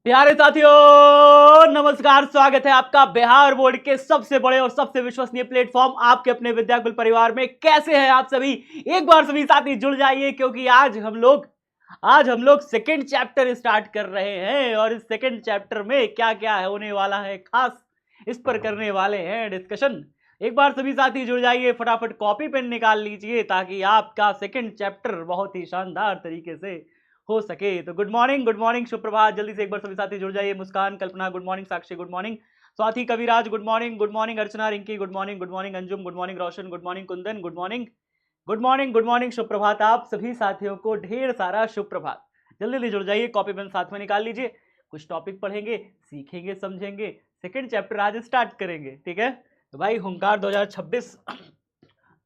प्यारे साथियों नमस्कार, स्वागत है आपका बिहार बोर्ड के सबसे बड़े और सबसे विश्वसनीय प्लेटफॉर्म आपके अपने विद्याकुल परिवार में। कैसे हैं आप सभी? एक बार सभी साथी जुड़ जाइए, क्योंकि आज हम लोग सेकंड चैप्टर स्टार्ट कर रहे हैं और इस सेकंड चैप्टर में क्या क्या होने वाला है खास, इस पर करने वाले हैं डिस्कशन। एक बार सभी साथी जुड़ जाइए, फटाफट कॉपी पेन निकाल लीजिए ताकि आपका सेकंड चैप्टर बहुत ही शानदार तरीके से हो सके। तो गुड मॉर्निंग सुप्रभात, जल्दी से एक बार सभी साथी जुड़ जाइए। Muskan, Kalpana good morning, Sakshi good morning, Swati, Kaviraj good morning, Archana, Rinki good morning, Anjum good morning, Roshan good morning, Kundan good morning, सुप्रभात। आप सभी साथियों को ढेर सारा सुप्रभात। जल्दी जल्दी जुड़ जाइए, कॉपी पेन साथ में निकाल लीजिए। कुछ टॉपिक पढ़ेंगे, सीखेंगे, समझेंगे। सेकेंड चैप्टर आज स्टार्ट करेंगे, ठीक है? तो भाई हुंकार 2026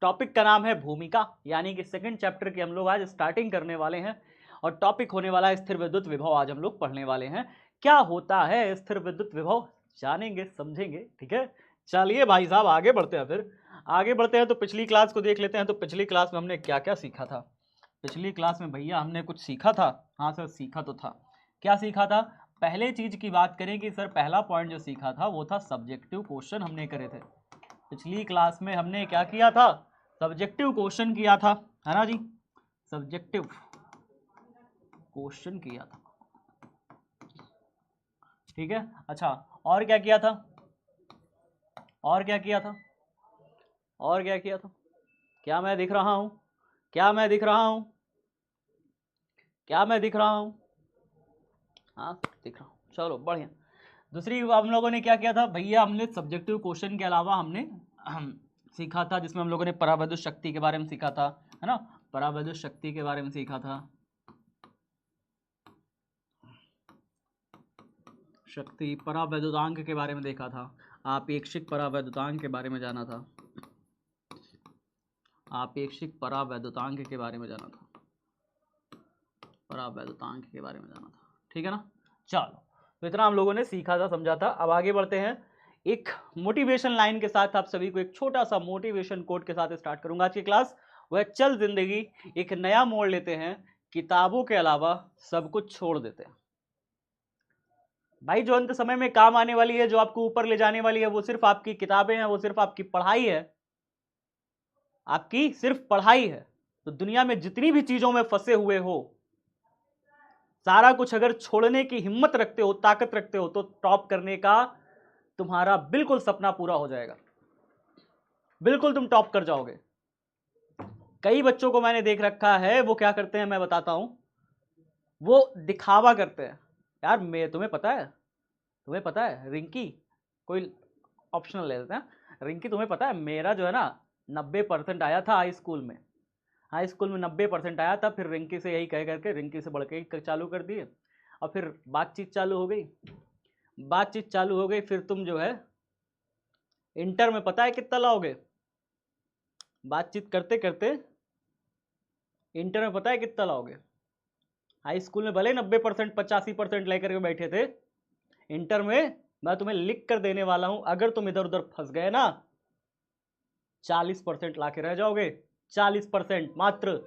टॉपिक का नाम है भूमिका, यानी कि सेकंड चैप्टर की हम लोग आज स्टार्टिंग करने वाले हैं और टॉपिक होने वाला है स्थिर विद्युत विभव। आज हम लोग पढ़ने वाले हैं क्या होता है स्थिर विद्युत विभव, जानेंगे, समझेंगे, ठीक है? चलिए भाई साहब आगे बढ़ते हैं। फिर आगे बढ़ते हैं तो पिछली क्लास को देख लेते हैं। तो पिछली क्लास में हमने क्या क्या सीखा था? पिछली क्लास में भैया हमने कुछ सीखा था। हाँ सर, सीखा तो था। क्या सीखा था? पहले चीज की बात करें कि सर पहला पॉइंट जो सीखा था वो था सब्जेक्टिव क्वेश्चन हमने करे थे। पिछली क्लास में हमने क्या किया था? सब्जेक्टिव क्वेश्चन किया था, है ना जी? सब्जेक्टिव क्वेश्चन किया था, ठीक है? अच्छा, और क्या किया था? और क्या किया था? और क्या किया था? क्या मैं दिख रहा हूं? क्या मैं दिख रहा हूं? क्या मैं दिख रहा हूं? हाँ दिख रहा हूं, चलो बढ़िया। दूसरी हम लोगों ने क्या किया था भैया? हमने सब्जेक्टिव क्वेश्चन के अलावा हमने सीखा था, जिसमें हम लोगों ने परावैद्युत शक्ति के बारे में सीखा था, है ना? परावैद्युत शक्ति के बारे में सीखा था, शक्ति परावैद्युतांक के बारे में देखा था, आपेक्षिक परावैद्युतांक के बारे में जाना था, आपेक्षिक परावैद्युतांक के बारे में जाना था, परावैद्युतांक के बारे में जाना था, ठीक है ना? चलो, तो इतना हम लोगों ने सीखा था, समझा था। अब आगे बढ़ते हैं एक मोटिवेशन लाइन के साथ। आप सभी को एक छोटा सा मोटिवेशन कोट के साथ स्टार्ट करूंगा आज की क्लास। वह चल जिंदगी एक नया मोड़ लेते हैं, किताबों के अलावा सब कुछ छोड़ देते हैं। भाई जो अंत समय में काम आने वाली है, जो आपको ऊपर ले जाने वाली है, वो सिर्फ आपकी किताबें हैं, वो सिर्फ आपकी पढ़ाई है, आपकी सिर्फ पढ़ाई है। तो दुनिया में जितनी भी चीजों में फंसे हुए हो, सारा कुछ अगर छोड़ने की हिम्मत रखते हो, ताकत रखते हो, तो टॉप करने का तुम्हारा बिल्कुल सपना पूरा हो जाएगा। बिल्कुल तुम टॉप कर जाओगे। कई बच्चों को मैंने देख रखा है, वो क्या करते हैं मैं बताता हूं। वो दिखावा करते हैं। यार मैं, तुम्हें पता है रिंकी, कोई ऑप्शनल ले लेते हैं। रिंकी तुम्हें पता है मेरा जो है ना 90% आया था हाई स्कूल में। हाई स्कूल में 90% आया था। फिर रिंकी से यही कह करके रिंकी से बढ़ के ही चालू कर दिए और फिर बातचीत चालू हो गई। बातचीत चालू हो गई, फिर तुम जो है इंटर में पता है कितना लाओगे? बातचीत करते करते इंटर में पता है कितना लाओगे? हाई स्कूल में भले 90% 85% लेकर के बैठे थे, इंटर में मैं तुम्हें लिख कर देने वाला हूं, अगर तुम इधर उधर फंस गए ना 40% ला के रह जाओगे। 40% मात्र।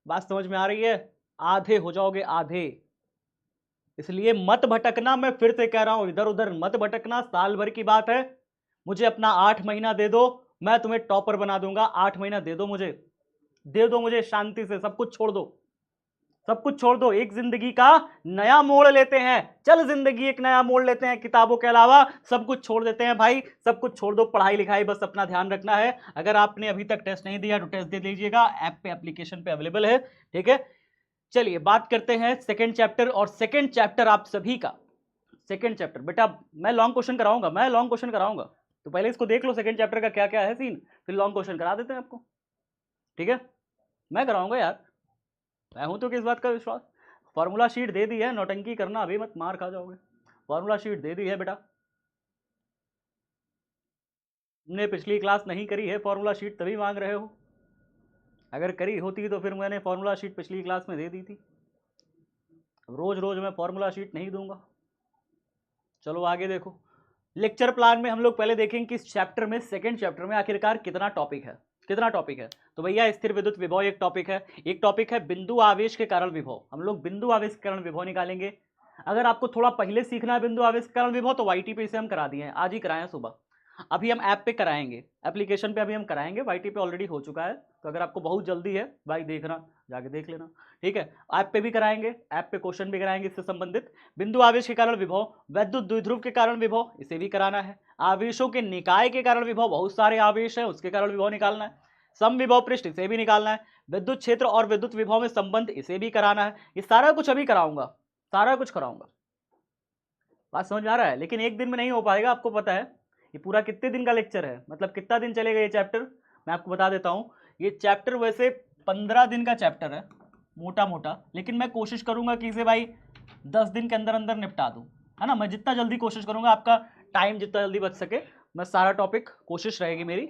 बात समझ में आ रही है? आधे हो जाओगे, आधे। इसलिए मत भटकना, मैं फिर से कह रहा हूं, इधर उधर मत भटकना। साल भर की बात है, मुझे अपना 8 महीना दे दो, मैं तुम्हें टॉपर बना दूंगा। 8 महीना दे दो मुझे, दे दो मुझे, शांति से सब कुछ छोड़ दो, सब कुछ छोड़ दो। एक जिंदगी का नया मोड़ लेते हैं। चल जिंदगी एक नया मोड़ लेते हैं, किताबों के अलावा सब कुछ छोड़ देते हैं भाई। सब कुछ छोड़ दो, पढ़ाई लिखाई बस अपना ध्यान रखना है। अगर आपने अभी तक टेस्ट नहीं दिया तो टेस्ट दे लीजिएगा, ऐप पे एप्लीकेशन पे अवेलेबल है, ठीक है? चलिए बात करते हैं सेकंड चैप्टर। और सेकंड चैप्टर आप सभी का, सेकंड चैप्टर बेटा मैं लॉन्ग क्वेश्चन कराऊंगा, मैं लॉन्ग क्वेश्चन कराऊंगा। तो पहले इसको देख लो सेकंड चैप्टर का क्या क्या है सीन, फिर लॉन्ग क्वेश्चन करा देते हैं आपको, ठीक है? मैं कराऊंगा यार, मैं हूं तो किस बात का विश्वास। फॉर्मूला शीट दे दी है, नौटंकी करना अभी मत, मार खा जाओगे। फॉर्मूला शीट दे दी है बेटा। तुमने पिछली क्लास नहीं करी है फॉर्मूला शीट, तभी मांग रहे हो। अगर करी होती तो फिर मैंने फॉर्मूला शीट पिछली क्लास में दे दी थी। अब रोज रोज मैं फॉर्मूला शीट नहीं दूंगा। चलो आगे देखो। लेक्चर प्लान में हम लोग पहले देखेंगे कि इस चैप्टर में, सेकंड चैप्टर में आखिरकार कितना टॉपिक है, कितना टॉपिक है। तो भैया स्थिर विद्युत विभव एक टॉपिक है, एक टॉपिक है बिंदु आवेश के कारण विभव। हम लोग बिंदु आवेश के कारण विभव निकालेंगे। अगर आपको थोड़ा पहले सीखना है बिंदु आवेश के कारण विभव, तो वाईटी पे इसे हम करा दिए हैं, आज ही कराए हैं सुबह। अभी हम ऐप पे कराएंगे, एप्लीकेशन पे अभी हम कराएंगे, वाईटी पे ऑलरेडी हो चुका है। तो अगर आपको बहुत जल्दी है भाई देखना, जाके देख लेना, ठीक है। ऐप पे भी कराएंगे, ऐप पे क्वेश्चन भी कराएंगे इससे संबंधित। बिंदु आवेश के कारण विभव, वैद्युत द्विध्रुव के कारण विभव, इसे भी कराना है। आवेशों के निकाय के कारण विभव, बहुत सारे आवेश है उसके कारण विभव निकालना है। समविभव पृष्ठ, इसे भी निकालना है। विद्युत क्षेत्र और विद्युत विभव में संबंध, इसे भी कराना है। ये सारा कुछ अभी कराऊंगा, सारा कुछ कराऊंगा। बात समझ में आ रहा है? लेकिन एक दिन में नहीं हो पाएगा, आपको पता है। ये पूरा कितने दिन का लेक्चर है, मतलब कितना दिन चलेगा ये चैप्टर, मैं आपको बता देता हूँ। ये चैप्टर वैसे 15 दिन का चैप्टर है, मोटा मोटा, लेकिन मैं कोशिश करूंगा कि इसे भाई 10 दिन के अंदर अंदर निपटा दूं, है ना। मैं जितना जल्दी कोशिश करूंगा, आपका टाइम जितना जल्दी बच सके, मैं सारा टॉपिक, कोशिश रहेगी मेरी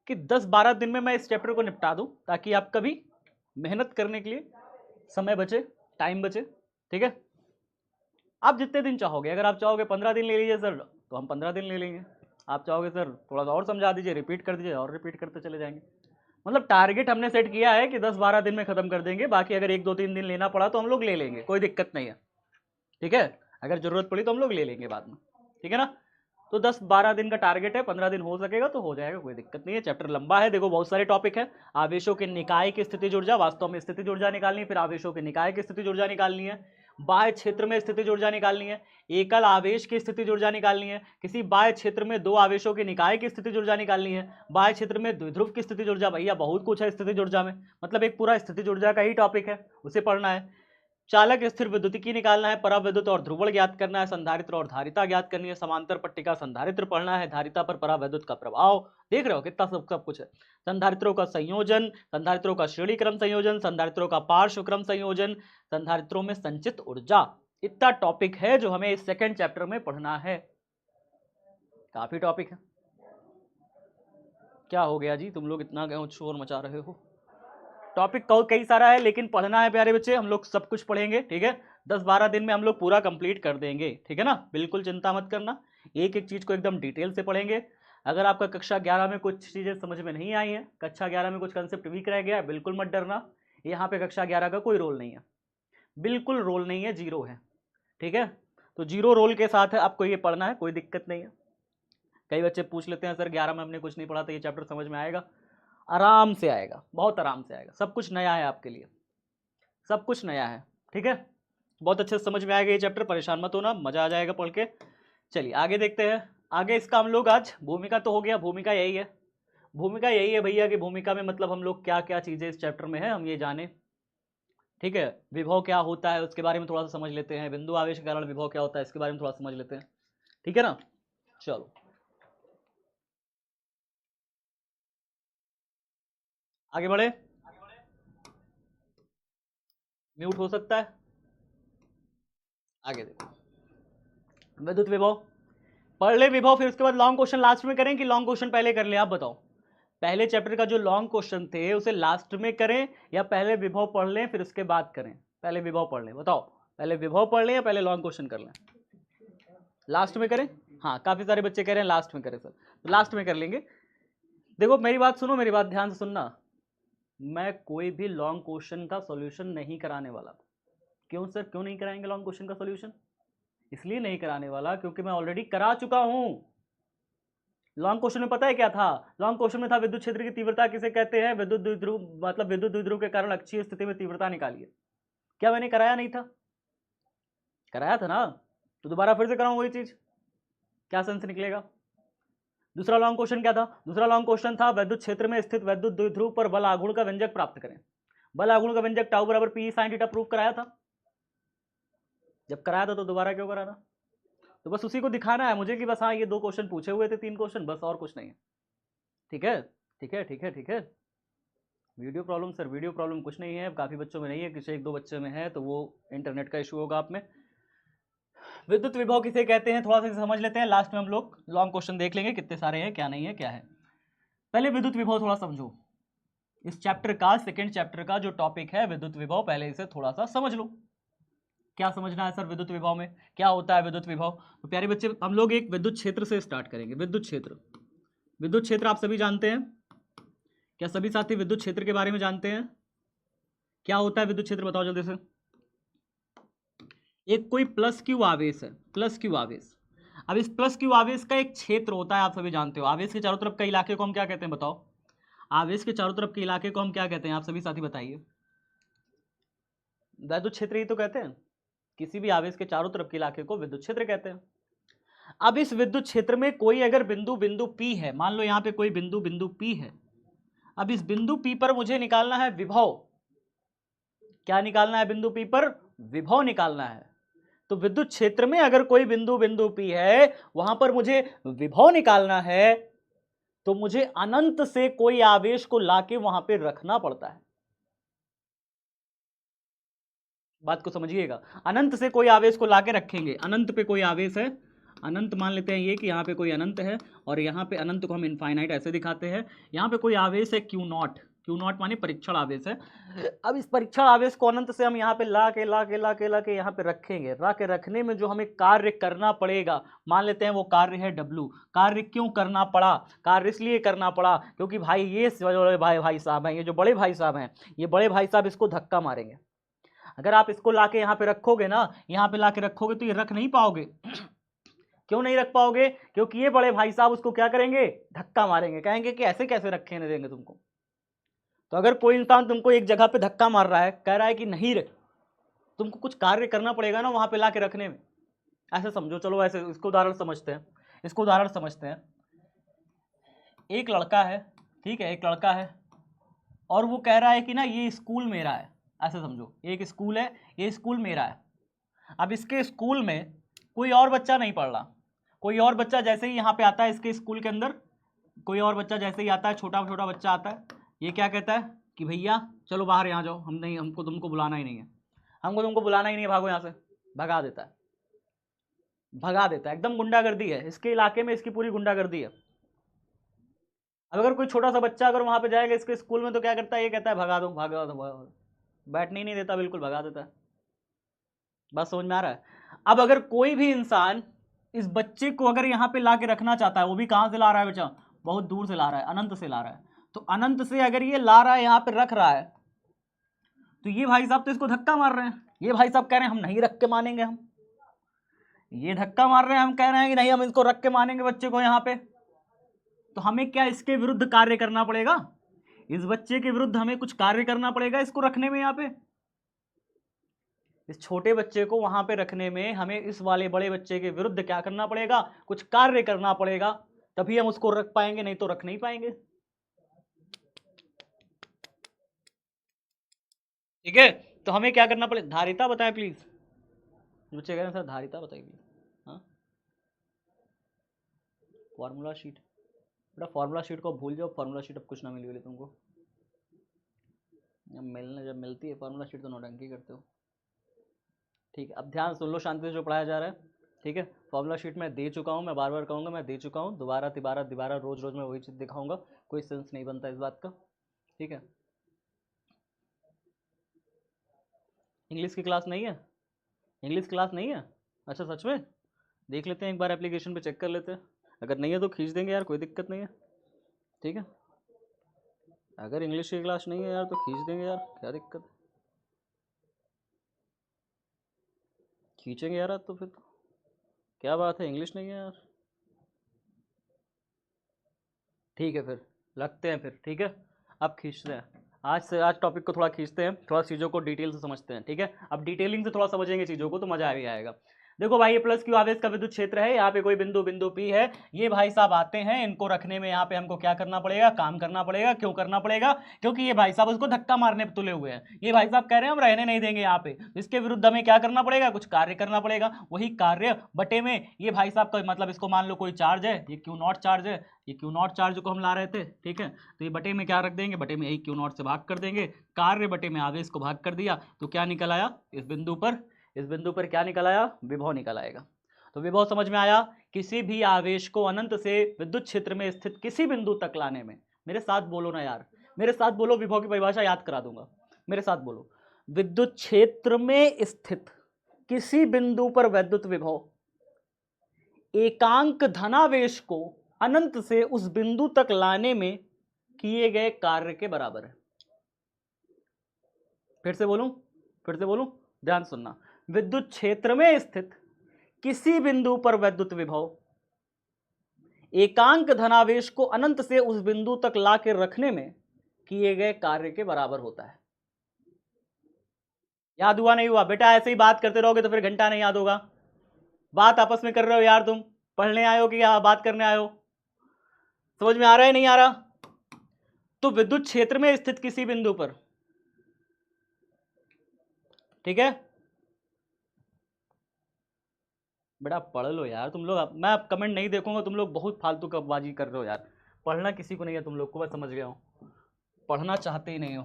कि 10-12 दिन में मैं इस चैप्टर को निपटा दूं, ताकि आप कभी मेहनत करने के लिए समय बचे, टाइम बचे, ठीक है। आप जितने दिन चाहोगे, अगर आप चाहोगे 15 दिन ले लीजिए सर, तो हम 15 दिन ले लेंगे। आप चाहोगे सर थोड़ा सा और समझा दीजिए, रिपीट कर दीजिए, और रिपीट करते चले जाएंगे। मतलब टारगेट हमने सेट किया है कि 10-12 दिन में खत्म कर देंगे, बाकी अगर 1-2-3 दिन लेना पड़ा तो हम लोग ले लेंगे, कोई दिक्कत नहीं है, ठीक है। अगर जरूरत पड़ी तो हम लोग ले लेंगे बाद में, ठीक है ना। तो 10-12 दिन का टारगेट है, 15 दिन हो सकेगा तो हो जाएगा, कोई दिक्कत नहीं है। चैप्टर लंबा है, देखो बहुत सारे टॉपिक है। आवेशों के निकाय की स्थिति ऊर्जा, वास्तव में स्थिति ऊर्जा निकालनी है, फिर आवेशों के निकाय की स्थिति ऊर्जा निकालनी है, बाह्य क्षेत्र में स्थिति ऊर्जा निकालनी है, एकल आवेश की स्थिति ऊर्जा निकालनी है, किसी बाह्य क्षेत्र में 2 आवेशों के निकाय की स्थिति ऊर्जा निकालनी है, बाह्य क्षेत्र में द्विध्रुव की स्थिति ऊर्जा, भैया बहुत कुछ है स्थिति ऊर्जा में, मतलब एक पूरा स्थिति ऊर्जा का ही टॉपिक है, उसे पढ़ना है। चालक स्थिर विद्युतिकी निकालना है, पराविद्युत और ध्रुवण ज्ञात करना है, संधारित्र और धारिता ज्ञात करनी है, समांतर पट्टिका संधारित्र पढ़ना है, धारिता पर पराविद्युत का प्रभाव, देख रहे हो कितना सब कुछ है। संधारित्रों का संयोजन, संधारित्रों का श्रेणी क्रम संयोजन, संधारित्रों का पार्श्व क्रम संयोजन, संधारित्रों में संचित ऊर्जा, इतना टॉपिक है जो हमें इस सेकंड चैप्टर में पढ़ना है। काफी टॉपिक है। क्या हो गया जी, तुम लोग इतना शोर मचा रहे हो? टॉपिक कई सारा है, लेकिन पढ़ना है प्यारे बच्चे, हम लोग सब कुछ पढ़ेंगे, ठीक है। 10-12 दिन में हम लोग पूरा कंप्लीट कर देंगे, ठीक है ना। बिल्कुल चिंता मत करना, एक एक चीज को एकदम डिटेल से पढ़ेंगे। अगर आपका कक्षा 11 में कुछ चीजें समझ में नहीं आई है, कक्षा 11 में कुछ कंसेप्ट वीक रह गया है, बिल्कुल मत डरना। यहाँ पे कक्षा 11 का कोई रोल नहीं है, बिल्कुल रोल नहीं है, जीरो है, ठीक है। तो जीरो रोल के साथ आपको ये पढ़ना है, कोई दिक्कत नहीं है। कई बच्चे पूछ लेते हैं सर 11 में हमने कुछ नहीं पढ़ा, तो ये चैप्टर समझ में आएगा? आराम से आएगा, बहुत आराम से आएगा, सब कुछ नया है आपके लिए, सब कुछ नया है, ठीक है। बहुत अच्छे से समझ में आएगा ये चैप्टर, परेशान मत होना, मजा आ जाएगा पढ़ के। चलिए आगे देखते हैं। आगे इसका हम लोग आज भूमिका तो हो गया, भूमिका यही है, भूमिका यही है भैया कि भूमिका में मतलब हम लोग क्या क्या चीजें इस चैप्टर में है हम ये जाने, ठीक है। विभव क्या होता है उसके बारे में थोड़ा सा समझ लेते हैं, बिंदु आवेश के कारण विभव क्या होता है इसके बारे में थोड़ा समझ लेते हैं, ठीक है ना। चलो आगे बढ़े। म्यूट हो सकता है। आगे देखो, विद्युत विभव पढ़ ले, विभव, फिर उसके बाद लॉन्ग क्वेश्चन लास्ट में करें कि लॉन्ग क्वेश्चन पहले कर ले, आप बताओ। पहले चैप्टर का जो लॉन्ग क्वेश्चन थे उसे लास्ट में करें, या पहले विभव पढ़ लें फिर उसके बाद करें? पहले विभव पढ़ लें, बताओ, पहले विभव पढ़ लें या पहले लॉन्ग क्वेश्चन कर लें? लास्ट में करें। हाँ, काफी सारे बच्चे कह रहे हैं लास्ट में करें सर, तो लास्ट में कर लेंगे। देखो मेरी बात सुनो, मेरी बात ध्यान से सुनना, मैं कोई भी लॉन्ग क्वेश्चन का सॉल्यूशन नहीं कराने वाला। क्यों सर, क्यों नहीं कराएंगे लॉन्ग क्वेश्चन का सॉल्यूशन? इसलिए नहीं कराने वाला क्योंकि मैं ऑलरेडी करा चुका हूं। लॉन्ग क्वेश्चन में पता है क्या था? लॉन्ग क्वेश्चन में था विद्युत क्षेत्र की तीव्रता किसे कहते हैं, विद्युत द्विध्रुव, मतलब विद्युत द्विध्रुव के कारण अक्षीय स्थिति में तीव्रता निकालिए। क्या मैंने कराया नहीं था? कराया था ना, तो दोबारा फिर से कराऊं वही चीज, क्या सेंस निकलेगा? दूसरा लॉन्ग क्वेश्चन क्या था? दूसरा लॉन्ग क्वेश्चन था विद्युत क्षेत्र में स्थित विद्युत द्विध्रुव पर बल आघूर्ण का व्यंजक प्राप्त करें। बल आघूर्ण का व्यंजक टाउ बराबर पी साइन थीटा प्रूफ कराया था। जब कराया था तो दोबारा क्यों कराना? तो बस उसी को दिखाना है मुझे कि बस हाँ ये 2 क्वेश्चन पूछे हुए थे, 3 क्वेश्चन, बस और कुछ नहीं है, ठीक है, ठीक है, ठीक है, ठीक है। Video problem sir, video problem कुछ नहीं है, काफ़ी बच्चों में नहीं है, किसी 1-2 बच्चे में है, तो वो इंटरनेट का इशू होगा आप में। विद्युत विभव किसे कहते हैं थोड़ा सा समझ लेते हैं, लास्ट में हम लोग लॉन्ग क्वेश्चन देख लेंगे कितने सारे हैं, क्या नहीं है, क्या है। पहले विद्युत विभव थोड़ा समझो, इस चैप्टर का, सेकेंड चैप्टर का जो टॉपिक है विद्युत विभव, पहले इसे थोड़ा सा समझ लो। क्या समझना है सर विद्युत विभव में, क्या होता है विद्युत विभव? तो प्यारे बच्चे हम लोग एक विद्युत क्षेत्र से स्टार्ट करेंगे। विद्युत क्षेत्र, विद्युत क्षेत्र आप सभी जानते हैं, क्या सभी साथी विद्युत क्षेत्र के बारे में जानते हैं? क्या होता है विद्युत क्षेत्र, बताओ जल्दी से। एक कोई प्लस क्यू आवेश है, प्लस क्यू आवेश। अब इस प्लस क्यू आवेश का एक क्षेत्र होता है, आप सभी जानते हो। आवेश के चारों तरफ के इलाके को हम क्या कहते हैं बताओ? आवेश के चारों तरफ के इलाके को हम क्या कहते हैं, आप सभी साथी बताइए। विद्युत क्षेत्र ही तो कहते हैं, किसी भी आवेश के चारों तरफ के इलाके को विद्युत क्षेत्र कहते हैं। अब इस विद्युत क्षेत्र में कोई अगर बिंदु बिंदु P है, मान लो यहां पे कोई बिंदु बिंदु P है। अब इस बिंदु P पर मुझे निकालना है विभव। क्या निकालना है? बिंदु P पर विभव निकालना है। तो विद्युत क्षेत्र में अगर कोई बिंदु बिंदु P है, वहां पर मुझे विभव निकालना है, तो मुझे अनंत से कोई आवेश को लाके वहां पे रखना पड़ता है। बात को समझिएगा, अनंत से कोई आवेश को लाके रखेंगे। अनंत पे कोई आवेश है, अनंत मान लेते हैं ये कि यहाँ पे कोई अनंत है, और यहाँ पे अनंत को हम इनफाइनाइट ऐसे दिखाते हैं। यहाँ पे कोई आवेश है क्यू नॉट, क्यू नॉट माने परीक्षण आवेश है। अब इस परीक्षण आवेश को अनंत से हम यहाँ पे ला के यहाँ पे रखेंगे। रखने में जो हमें कार्य करना पड़ेगा, मान लेते हैं वो कार्य है W। कार्य क्यों करना पड़ा? कार्य इसलिए करना पड़ा क्योंकि भाई ये भाई साहब हैं, ये जो बड़े भाई साहब हैं, ये बड़े भाई साहब इसको धक्का मारेंगे। अगर आप इसको लाके यहाँ पे रखोगे ना, यहाँ पे लाके रखोगे तो ये रख नहीं पाओगे। क्यों नहीं रख पाओगे? क्योंकि ये बड़े भाई साहब उसको क्या करेंगे? धक्का मारेंगे, कहेंगे कि ऐसे कैसे रखे नहीं देंगे तुमको। तो अगर कोई इंसान तुमको एक जगह पे धक्का मार रहा है, कह रहा है कि नहीं रे, तुमको कुछ कार्य करना पड़ेगा ना वहां पे लाके रखने में, ऐसे समझो। चलो ऐसे इसको उदाहरण समझते हैं, इसको उदाहरण समझते हैं। एक लड़का है, ठीक है, एक लड़का है, और वो कह रहा है कि ना ये स्कूल मेरा है। ऐसे समझो, एक स्कूल है, ये स्कूल मेरा है। अब इसके स्कूल में कोई और बच्चा नहीं पढ़ रहा। कोई और बच्चा जैसे ही यहाँ पे आता है इसके स्कूल के अंदर, कोई और बच्चा जैसे ही आता है, छोटा छोटा बच्चा आता है, ये क्या कहता है कि भैया चलो बाहर, यहाँ जाओ, हम नहीं, हमको तुमको बुलाना ही नहीं है, हमको तुमको बुलाना ही नहीं है, भागो यहाँ से। भगा देता है, भगा देता है। एकदम गुंडागर्दी है इसके इलाके में, इसकी पूरी गुंडागर्दी है। अब अगर कोई छोटा सा बच्चा अगर वहाँ पे जाएगा इसके स्कूल में, तो क्या करता है? ये कहता है भगा दो, भगा दो, भगा दो। बैठने ही नहीं देता, बिल्कुल भगा देता है। बस समझ में आ रहा है? अब अगर कोई भी इंसान इस बच्चे को अगर यहाँ पे ला के रखना चाहता है, वो भी कहाँ से ला रहा है बच्चा? बहुत दूर से ला रहा है, अनंत से ला रहा है। तो अनंत से अगर ये ला रहा है, यहाँ पे रख रहा है, तो ये भाई साहब तो इसको धक्का मार रहे हैं। ये भाई साहब कह रहे हैं हम नहीं रख के मानेंगे, हम ये धक्का मार रहे हैं, हम कह रहे हैं कि नहीं हम इसको रख के मानेंगे बच्चे को यहाँ पे। तो हमें क्या इसके विरुद्ध कार्य करना पड़ेगा? इस बच्चे के विरुद्ध हमें कुछ कार्य करना पड़ेगा इसको रखने में। यहाँ पे इस छोटे बच्चे को वहां पे रखने में हमें इस वाले बड़े बच्चे के विरुद्ध क्या करना पड़ेगा? कुछ कार्य करना पड़ेगा, तभी हम उसको रख पाएंगे, नहीं तो रख नहीं पाएंगे। ठीक है, तो हमें क्या करना पड़ेगा? धारिता बताएं प्लीज। बच्चे कह रहे हैं सर धारिता बताइए प्लीज। हाँ, फॉर्मूला शीट, बेटा फॉर्मूला शीट को भूल जाओ, फॉर्मूला शीट अब कुछ ना मिली तुमको। जब मिलती है फॉर्मूला शीट तो नौटंकी करते हो। ठीक है, अब ध्यान सुन लो शांति से जो पढ़ाया जा रहा है। ठीक है, फॉर्मूला शीट मैं दे चुका हूँ, मैं बार बार कहूँगा मैं दे चुका हूँ, दोबारा तिबारा दिबारा रोज रोज मैं वही चीज़ दिखाऊंगा, कोई सेंस नहीं बनता इस बात का। ठीक है, इंग्लिश की क्लास नहीं है? इंग्लिश क्लास नहीं है? अच्छा सच में? देख लेते हैं एक बार, एप्लीकेशन पे चेक कर लेते हैं, अगर नहीं है तो खींच देंगे यार, कोई दिक्कत नहीं है। ठीक है, अगर इंग्लिश की क्लास नहीं है यार तो खींच देंगे यार, क्या दिक्कत है, खींचेंगे यार। तो फिर तो क्या बात है, इंग्लिश नहीं है यार। ठीक है, फिर लगते हैं फिर। ठीक है, अब खींचते हैं, आज टॉपिक को थोड़ा खींचते हैं, थोड़ा चीज़ों को डिटेल से समझते हैं। ठीक है, अब डिटेलिंग से थोड़ा समझेंगे चीज़ों को तो मजा भी आएगा। देखो भाई, ये प्लस क्यू आवेश का विद्युत क्षेत्र है, यहाँ पे कोई बिंदु बिंदु P है, ये भाई साहब आते हैं, इनको रखने में यहाँ पे हमको क्या करना पड़ेगा? काम करना पड़ेगा। क्यों करना पड़ेगा? क्योंकि ये भाई साहब उसको धक्का मारने पे तुले हुए हैं। ये भाई साहब कह रहे हैं हम रहने नहीं देंगे यहाँ पे, इसके विरुद्ध हमें क्या करना पड़ेगा? कुछ कार्य करना पड़ेगा। वही कार्य बटे में ये भाई साहब का मतलब, इसको मान लो कोई चार्ज है, ये क्यू नॉट चार्ज है, ये क्यू नॉट चार्ज को हम ला रहे थे। ठीक है, तो ये बटे में क्या रख देंगे? बटे में यही क्यू नॉट से भाग कर देंगे, कार्य बटे में आवेश को भाग कर दिया, तो क्या निकल आया? इस बिंदु पर क्या निकल आया? विभव निकल आएगा। तो विभव समझ में आया? किसी भी आवेश को अनंत से विद्युत क्षेत्र में स्थित किसी बिंदु तक लाने में, मेरे साथ बोलो ना यार, मेरे साथ बोलो, विभव की परिभाषा याद करा दूंगा, मेरे साथ बोलो। विद्युत क्षेत्र में स्थित किसी बिंदु पर वैद्युत विभव एकांक धनावेश को अनंत से उस बिंदु तक लाने में किए गए कार्य के बराबर है। फिर से बोलूं, ध्यान सुनना। विद्युत क्षेत्र में स्थित किसी बिंदु पर वैद्युत विभव एकांक धनावेश को अनंत से उस बिंदु तक ला के रखने में किए गए कार्य के बराबर होता है। याद हुआ नहीं हुआ? बेटा ऐसे ही बात करते रहोगे तो फिर घंटा नहीं याद होगा। बात आपस में कर रहे हो यार, तुम पढ़ने आए हो कि या बात करने आए हो? समझ में आ रहा है नहीं आ रहा? तो विद्युत क्षेत्र में स्थित किसी बिंदु पर, ठीक है बेटा, पढ़ लो यार तुम लोग। मैं अब कमेंट नहीं देखूंगा, तुम लोग बहुत फालतू का बाजी कर रहे हो यार। पढ़ना किसी को नहीं है तुम लोग को, बस समझ गया हूँ। पढ़ना चाहते ही नहीं हो,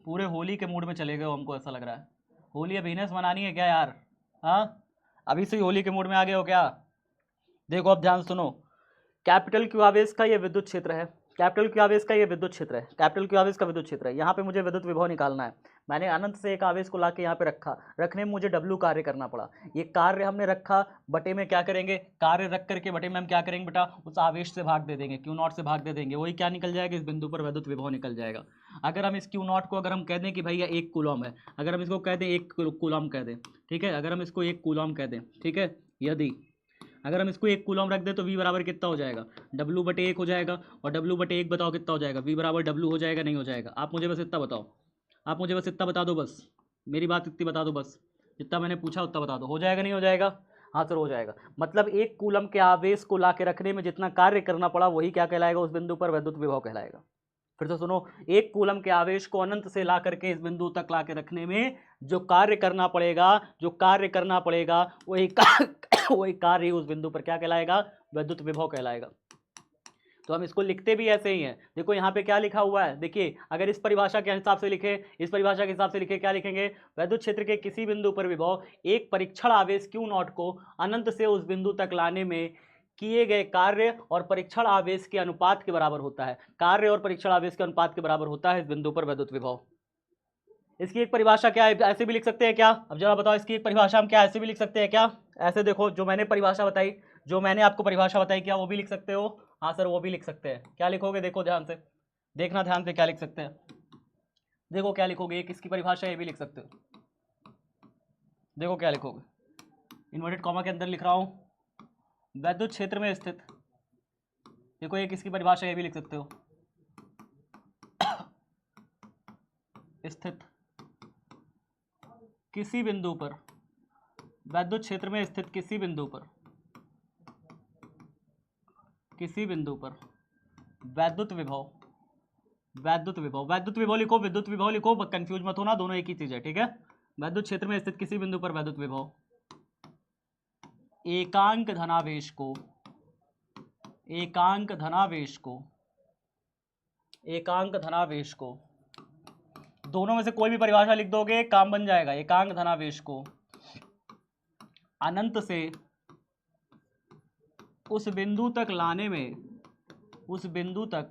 पूरे होली के मूड में चले गए हो, हमको ऐसा लग रहा है। होली अब इन्हें मनानी है क्या यार? हाँ, अभी से ही होली के मूड में आ गए हो क्या? देखो अब ध्यान सुनो, कैपिटल क्यू आवेश का ये विद्युत क्षेत्र है, कैपिटल क्यू आवेश का ये विद्युत क्षेत्र है, कैपिटल क्यू आवेश का विद्युत क्षेत्र है। यहाँ पे मुझे विद्युत विभव निकालना है। मैंने अनंत से एक आवेश को लाके यहाँ पे रखा, रखने में मुझे W कार्य करना पड़ा। ये कार्य हमने रखा, बटे में क्या करेंगे, कार्य रख करके बटे में हम क्या करेंगे बेटा, उस आवेश से भाग दे देंगे, Q0 से भाग दे देंगे। वही क्या निकल जाएगा, इस बिंदु पर विद्युत विभव निकल जाएगा। अगर हम इस Q0 को अगर हम कह दें कि भैया 1 कूलम है, अगर हम इसको कह दें 1 कूलम कह दें, ठीक है, अगर हम इसको 1 कूलम कह दें, ठीक है, यदि अगर हम इसको 1 कूलम रख दें तो V बराबर कितना हो जाएगा, W बटे 1 हो जाएगा। और W बटे 1 बताओ कितना हो जाएगा, V बराबर W हो जाएगा नहीं हो जाएगा? आप मुझे बस इतना बताओ, आप मुझे बस इतना बता दो, बस मेरी बात इतनी बता दो, बस जितना मैंने पूछा उतना बता दो। हो जाएगा नहीं हो जाएगा? हाँ सर हो जाएगा। मतलब 1 कूलम के आवेश को ला के रखने में जितना कार्य करना पड़ा वही क्या कहलाएगा, उस बिंदु पर विद्युत विभव कहलाएगा। फिर से सुनो, 1 कूलम के आवेश को अनंत से ला करके इस बिंदु तक ला के रखने में जो कार्य करना पड़ेगा, जो कार्य करना पड़ेगा वही कार्य उस बिंदु पर क्या कहलाएगा, विद्युत विभव कहलाएगा। तो हम इसको लिखते भी ऐसे ही हैं। देखो यहाँ पे क्या लिखा हुआ है, देखिए अगर इस परिभाषा के हिसाब से लिखे, इस परिभाषा के हिसाब से लिखे, क्या लिखेंगे, विद्युत क्षेत्र के किसी बिंदु पर विभव एक परीक्षण आवेश Q0 को अनंत से उस बिंदु तक लाने में किए गए कार्य और परीक्षण आवेश के अनुपात के बराबर होता है। कार्य और परीक्षण आवेश के अनुपात के बराबर होता है इस बिंदु पर विद्युत विभव। इसकी एक परिभाषा क्या है, ऐसे भी लिख सकते हैं क्या? अब जरा बताओ, इसकी एक परिभाषा हम क्या ऐसे भी लिख सकते हैं क्या? ऐसे देखो, जो मैंने परिभाषा बताई, जो मैंने आपको परिभाषा बताई, क्या वो भी लिख सकते हो? हाँ सर वो भी लिख सकते हैं। क्या लिखोगे, देखो ध्यान से, देखना ध्यान से क्या लिख सकते हैं। देखो क्या लिखोगे, एक इसकी परिभाषा ये भी लिख सकते हो। देखो क्या लिखोगे, इन्वर्टेड कॉमा के अंदर लिख रहा हूँ, विद्युत क्षेत्र में स्थित, देखो एक इसकी परिभाषा ये भी लिख सकते हो, स्थित किसी बिंदु पर, विद्युत क्षेत्र में स्थित किसी बिंदु पर, किसी बिंदु पर वैद्युत विभव, वैद्युत विभव, वैद्युत विभव लिखो, विद्युत विभव लिखो, कंफ्यूज मत होना, दोनों एक ही चीज है, ठीक है। वैद्युत क्षेत्र में स्थित किसी बिंदु पर वैद्युत विभव एकांक धनावेश को, एकांक धनावेश को, एकांक धनावेश को, दोनों में से कोई भी परिभाषा लिख दोगे काम बन जाएगा। एकांक धनावेश को अनंत से उस बिंदु तक लाने में, उस बिंदु तक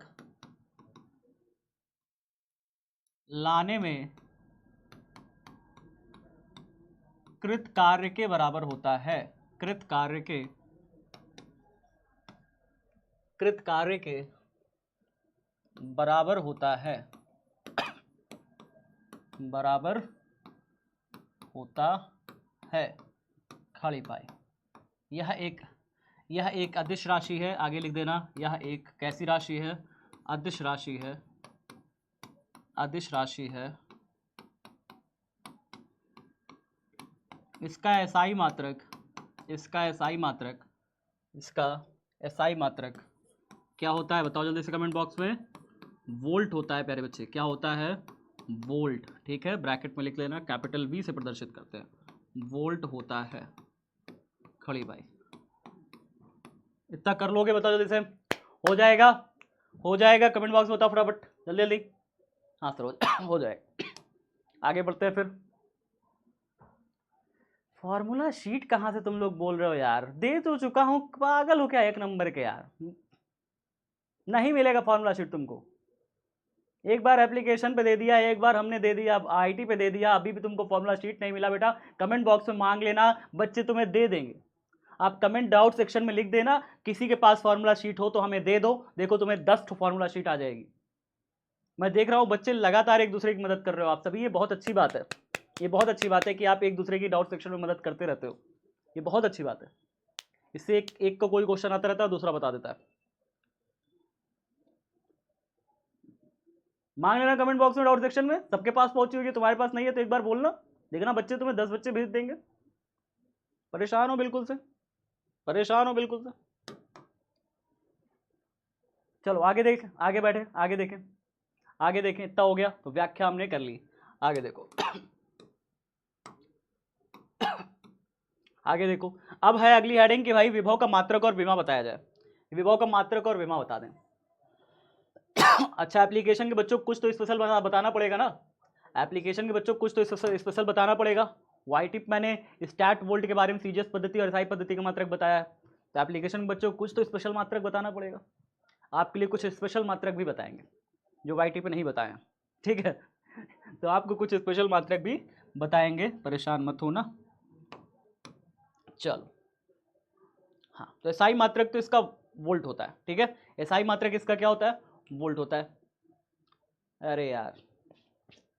लाने में कृत कार्य के बराबर होता है, कृत कार्य के, कृत कार्य के बराबर होता है, बराबर होता है, खाली पाई। यह एक अदिश राशि है, आगे लिख देना, यह एक कैसी राशि है, अदिश राशि है, अदिश राशि है। इसका एसआई मात्रक, इसका एसआई मात्रक, इसका एसआई मात्रक क्या होता है बताओ जल्दी से कमेंट बॉक्स में। वोल्ट होता है प्यारे बच्चे, क्या होता है, वोल्ट, ठीक है, ब्रैकेट में लिख लेना, कैपिटल V से प्रदर्शित करते हैं, वोल्ट होता है। खड़ी भाई इतना कर लोगे, बताओ जल्दी से, हो जाएगा, हो जाएगा, कमेंट बॉक्स में बताओ फटाफट, जल्दी जल्दी। हाँ सर हो जाएगा। आगे बढ़ते हैं फिर। फॉर्मूला शीट कहाँ से तुम लोग बोल रहे हो यार, दे तो चुका हूँ, पागल हो क्या एक नंबर के यार, नहीं मिलेगा फॉर्मूला शीट तुमको। एक बार एप्लीकेशन पे दे दिया, एक बार हमने दे दिया, आईटी पे दे दिया, अभी भी तुमको फॉर्मूला शीट नहीं मिला बेटा, कमेंट बॉक्स में मांग लेना, बच्चे तुम्हें दे देंगे। आप कमेंट डाउट सेक्शन में लिख देना, किसी के पास फॉर्मूला शीट हो तो हमें दे दो, देखो तुम्हें 10 फॉर्मूला शीट आ जाएगी। मैं देख रहा हूँ बच्चे लगातार एक दूसरे की मदद कर रहे हो आप सभी, ये बहुत अच्छी बात है, ये बहुत अच्छी बात है कि आप एक दूसरे की डाउट सेक्शन में मदद करते रहते हो, ये बहुत अच्छी बात है। इससे एक को कोई क्वेश्चन आता रहता है, दूसरा बता देता है। मांग लेना कमेंट बॉक्स में, डाउट सेक्शन में। सबके पास पहुंची होगी, तुम्हारे पास नहीं है तो एक बार बोलना, देखना बच्चे तुम्हें 10 बच्चे भेज देंगे। परेशान हो बिल्कुल से, परेशान हो बिल्कुल से। चलो आगे देख, आगे बैठे, आगे देखें, आगे देखें। इतना हो गया तो व्याख्या हमने कर ली। आगे देखो आगे देखो, अब है अगली हेडिंग कि भाई विभव का मात्रक और विमा बताया जाए। विभव का मात्रक और विमा बता दें। अच्छा, एप्लीकेशन के बच्चों को कुछ तो स्पेशल बताना पड़ेगा ना, एप्लीकेशन के बच्चों को कुछ तो स्पेशल बताना पड़ेगा। वाई टिप मैंने स्टैट वोल्ट के बारे में सीजीएस पद्धति और एसआई पद्धति का मात्रक बताया है, तो एप्लीकेशन के बच्चों को कुछ तो स्पेशल मात्रक बताना पड़ेगा। आपके लिए कुछ स्पेशल मात्रक भी बताएंगे जो वाई टिप पे नहीं बताए, ठीक है। तो आपको कुछ स्पेशल मात्रक भी बताएंगे, परेशान मत होना। चलो हाँ, तो एसआई मात्रक तो इसका वोल्ट होता है, ठीक है। एसआई मात्रक इसका क्या होता है, वोल्ट होता है। अरे यार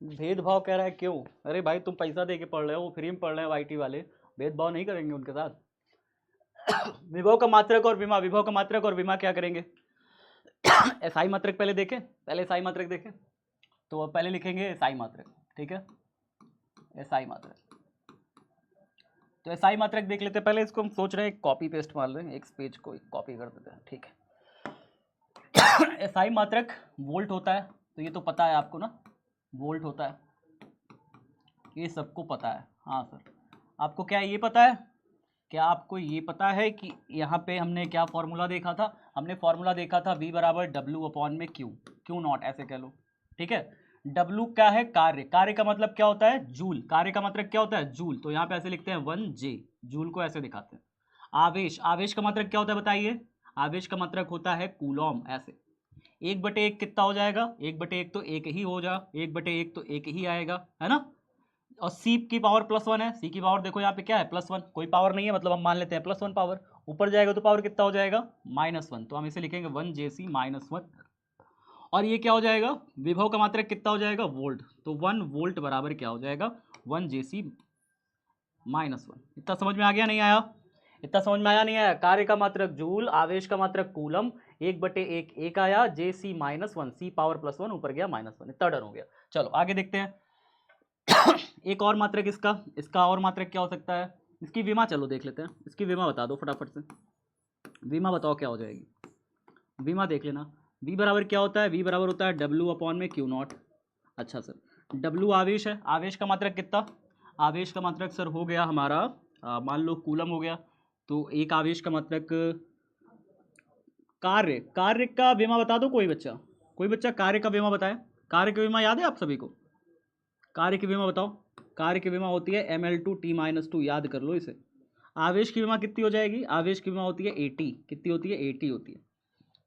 भेदभाव कह रहा है क्यों? अरे भाई तुम पैसा दे के पढ़ रहे हो, वो फ्री में पढ़ रहे हैं वाईटी वाले, भेदभाव नहीं करेंगे उनके साथ। विभव का मात्रक और विमा, विभव का मात्रक और विमा क्या करेंगे? एसआई मात्रक पहले देखें, पहले एसआई मात्रक देखें। तो पहले लिखेंगे एसआई मात्रक, ठीक है, एसआई मात्रक। तो एसआई मात्रक देख लेते हैं पहले। इसको हम सोच रहे हैं कॉपी पेस्ट मार लें, एक पेज को कॉपी कर देते हैं, ठीक है। एसआई मात्रक वोल्ट होता है, तो ये तो पता है आपको ना, वोल्ट होता है, ये सबको पता है। हाँ सर, आपको क्या ये पता है? क्या आपको ये पता है कि यहाँ पे हमने क्या फॉर्मूला देखा था? हमने फॉर्मूला देखा था V बराबर W अपॉन में Q, Q नॉट ऐसे कह लो, ठीक है। W क्या है? कार्य, कार्य का मतलब क्या होता है? जूल, कार्य का मतलब क्या होता है? जूल। तो यहाँ पे ऐसे लिखते हैं 1J, जूल को ऐसे दिखाते हैं। आवेश, आवेश का मतलब क्या होता है बताइए? आवेश का मतलब होता है कूलॉम, ऐसे। 1/1 कितना हो जाएगा? 1/1 तो एक ही हो जा, 1/1 तो एक ही आएगा, है ना। और सी की पावर +1 है, सी की पावर देखो यहाँ पे क्या है, +1। कोई पावर नहीं है, मतलब हम मान लेते हैं +1 पावर। ऊपर जाएगा तो पावर कितना हो जाएगा? -1। तो हम इसे लिखेंगे 1JC -1। और ये क्या हो जाएगा? विभव का मात्रक कितना हो जाएगा? वोल्ट। तो 1 वोल्ट बराबर क्या हो जाएगा? 1JC -1। इतना समझ में आ गया नहीं आया? इतना समझ में आया नहीं आया? कार्य का मात्रक जूल, आवेश का मात्रक कूलम, 1/1 एक आया, JC -1, सी पावर +1 ऊपर गया -1। इतना डर हो गया। चलो आगे देखते हैं। एक और मात्रक इसका, इसका और मात्रक क्या हो सकता है? इसकी विमा चलो देख लेते हैं, इसकी विमा बता दो फटाफट से। विमा बताओ क्या हो जाएगी? विमा देख लेना। V बराबर क्या होता है? V बराबर होता है W अपॉन में Q नॉट। अच्छा सर, W आवेश है, आवेश का मात्रक कितना? आवेश का मात्रक सर हो गया हमारा, मान लो कूलम हो गया, तो एक आवेश का मात्रक। कार्य, कार्य का विमा बता दो कोई बच्चा, कोई बच्चा कार्य का विमा बताए। कार्य का विमा याद है आप सभी को? कार्य की विमा बताओ। कार्य की विमा होती है Ml2T-2, याद कर लो इसे। आवेश की विमा कितनी हो जाएगी? आवेश की विमा होती है 80, कितनी होती है? 80 होती है।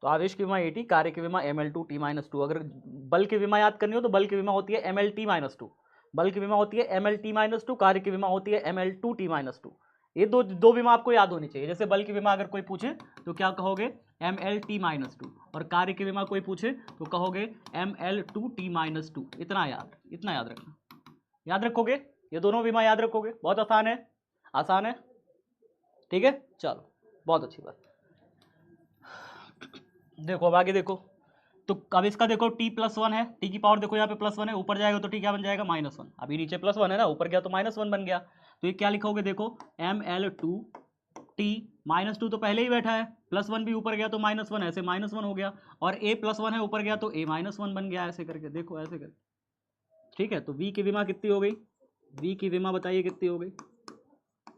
तो आवेश की विमा 80, कार्य की विमा Ml2T-2। अगर बल की विमा याद करनी हो तो बल की विमा होती है Mlt-2, बल की विमा होती है Mlt-2, कार्य की विमा होती है Ml2T-2। ये दो विमा आपको याद होनी चाहिए। जैसे बल की विमा अगर कोई पूछे तो क्या कहोगे? Mlt-2, और कार्य की विमा कोई पूछे तो कहोगे Ml2T-2। इतना याद रखना, याद रखोगे? ये दोनों विमा याद रखोगे, बहुत आसान है, आसान है, ठीक है। चलो बहुत अच्छी बात। देखो अब आगे देखो, तो अब इसका देखो T+1 है, T की पावर देखो यहाँ पे +1 है, ऊपर जाएगा तो T क्या बन जाएगा? -1। अभी नीचे +1 है ना, ऊपर गया तो -1 बन गया। तो ये क्या लिखोगे? देखो Ml2T -2 तो पहले ही बैठा है, +1 भी ऊपर गया तो -1, ऐसे -1 हो गया। और A+1 है, ऊपर गया तो A -1 बन गया, ऐसे करके देखो, ऐसे करके, ठीक है। तो V की विमा कितनी हो गई? V की विमा बताइए कितनी हो गई?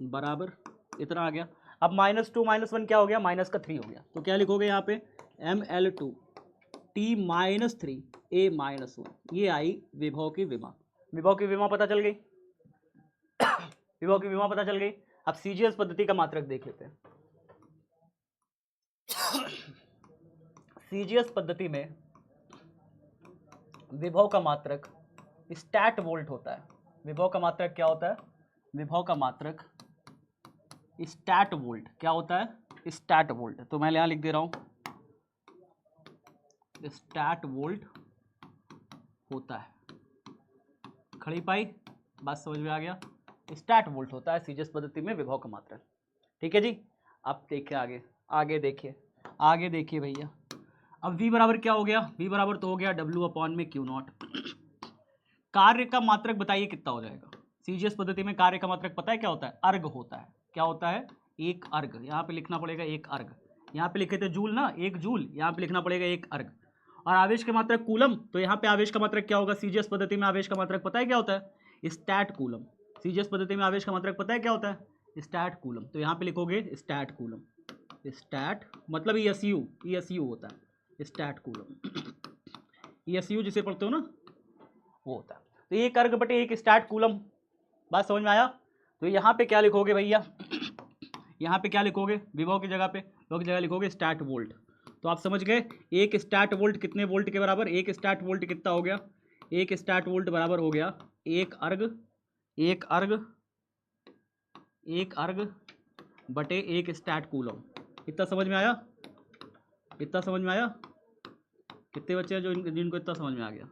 बराबर इतना आ गया। अब -2 -1 क्या हो गया? -3 हो गया। तो क्या लिखोगे यहाँ पे? Ml2T-3 A-1। ये आई विभव की विमा। विभव की विमा पता चल गई, विभव की विमा पता चल गई। अब सीजीएस पद्धति का मात्रक देख लेते हैं। सीजीएस पद्धति में विभव का मात्रक स्टैट वोल्ट होता है। विभव का मात्रक क्या होता है? विभव का मात्रक स्टैट वोल्ट क्या होता है? Stat volt. तो मैं यहाँ लिख दे रहा हूँ, स्टैट वोल्ट होता है। खड़ी पाई, बात समझ में आ गया? स्टैट वोल्ट होता है सीजीएस पद्धति में विभव का मात्रक। ठीक है जी, अब देखिए आगे, आगे देखिए भैया। अब V बराबर क्या हो गया? V बराबर तो हो गया W/Q0। कार्य का मात्रक बताइए कितना हो जाएगा? सीजीएस पद्धति में कार्य का मात्रक पता है क्या होता है? अर्ग होता है। क्या होता है? एक अर्ग। यहाँ पे लिखना पड़ेगा एक अर्ग। यहाँ पे लिखे थे जूल ना, एक जूल, यहाँ पे लिखना पड़ेगा एक अर्ग। और आवेश का मात्रक कूलम, तो यहाँ पे आवेश का मात्रक क्या होगा? सीजीएस पद्धति में आवेश का मात्रक पता है क्या होता है? Stat coulomb. सीजीएस पद्धति में आवेश का मात्रक पता है क्या होता है? Stat coulomb. तो यहाँ पे लिखोगे स्टैट कूलम। स्टैट मतलब ESU होता है, स्टैट कूलम। ESU जिसे पढ़ते हो ना, वो होता है। तो एक अर्ग बटे एक स्टैट कूलम। बात समझ में आया? तो यहाँ पे क्या लिखोगे भैया? यहाँ पे क्या लिखोगे? विभव की जगह पे, विभव की जगह लिखोगे स्टैट वोल्ट। तो आप समझ गए एक स्टैट वोल्ट कितने वोल्ट के बराबर? एक स्टैट वोल्ट कितना हो गया? एक स्टैट वोल्ट बराबर हो गया एक अर्ग बटे एक स्टैट कूलम। इतना समझ में आया? इतना समझ में आया? कितने बच्चे हैं जिनको इतना समझ में आ गया?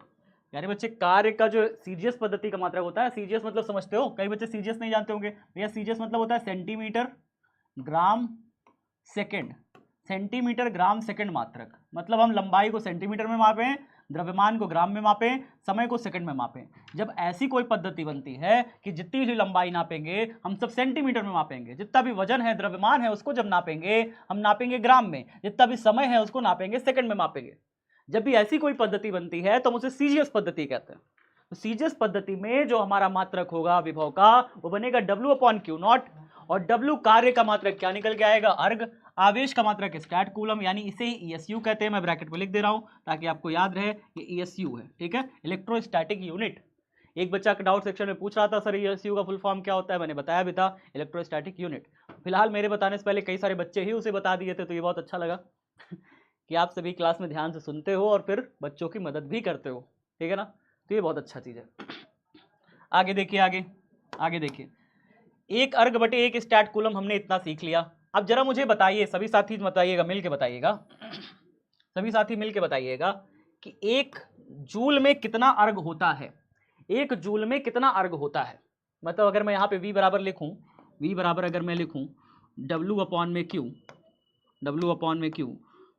यानी बच्चे कार्य का जो सीजीएस पद्धति का मात्रक होता है, सीजीएस मतलब समझते हो? कई बच्चे सीजीएस नहीं जानते होंगे। भैया सीजीएस मतलब होता है centimetre gram second. Centimetre gram second मात्रक, मतलब हम लंबाई को सेंटीमीटर में मापें, द्रव्यमान को ग्राम में मापें, समय को सेकंड में मापें। जब ऐसी कोई पद्धति बनती है कि जितनी भी लंबाई नापेंगे हम सब सेंटीमीटर में मापेंगे, जितना भी वजन है, द्रव्यमान है, उसको जब नापेंगे हम नापेंगे ग्राम में, जितना भी समय है उसको नापेंगे सेकंड में मापेंगे। जब भी ऐसी कोई पद्धति बनती है तो हम उसे सीजीएस पद्धति कहते हैं। तो सीजीएस पद्धति में जो हमारा मात्रक होगा विभव का, वो बनेगा W/Q0। और W कार्य का मात्रक क्या निकल के आएगा? अर्ग। आवेश का मात्रक स्टैट कूलम, यानी इसे ESU कहते हैं। मैं ब्रैकेट में लिख दे रहा हूं ताकि आपको याद रहे, ये ESU है। ठीक है, इलेक्ट्रोस्टैटिक यूनिट। एक बच्चा डाउट सेक्शन में पूछ रहा था सर ESU का फुल फॉर्म क्या होता है? मैंने बताया भी था, इलेक्ट्रोस्टैटिक यूनिट। फिलहाल मेरे बताने से पहले कई सारे बच्चे ही उसे बता दिए थे, तो ये बहुत अच्छा लगा कि आप सभी क्लास में ध्यान से सुनते हो और फिर बच्चों की मदद भी करते हो। ठीक है ना? तो ये बहुत अच्छा चीज़ है। आगे देखिए, आगे देखिए। एक अर्ग बटे एक स्टैट कूलम हमने इतना सीख लिया। अब जरा मुझे बताइए, सभी साथी बताइएगा, मिल के बताइएगा, सभी साथी मिल के बताइएगा कि एक जूल में कितना अर्ग होता है? एक जूल में कितना अर्ग होता है? मतलब अगर मैं यहाँ पे V बराबर लिखूँ, V बराबर अगर मैं लिखूँ W/Q,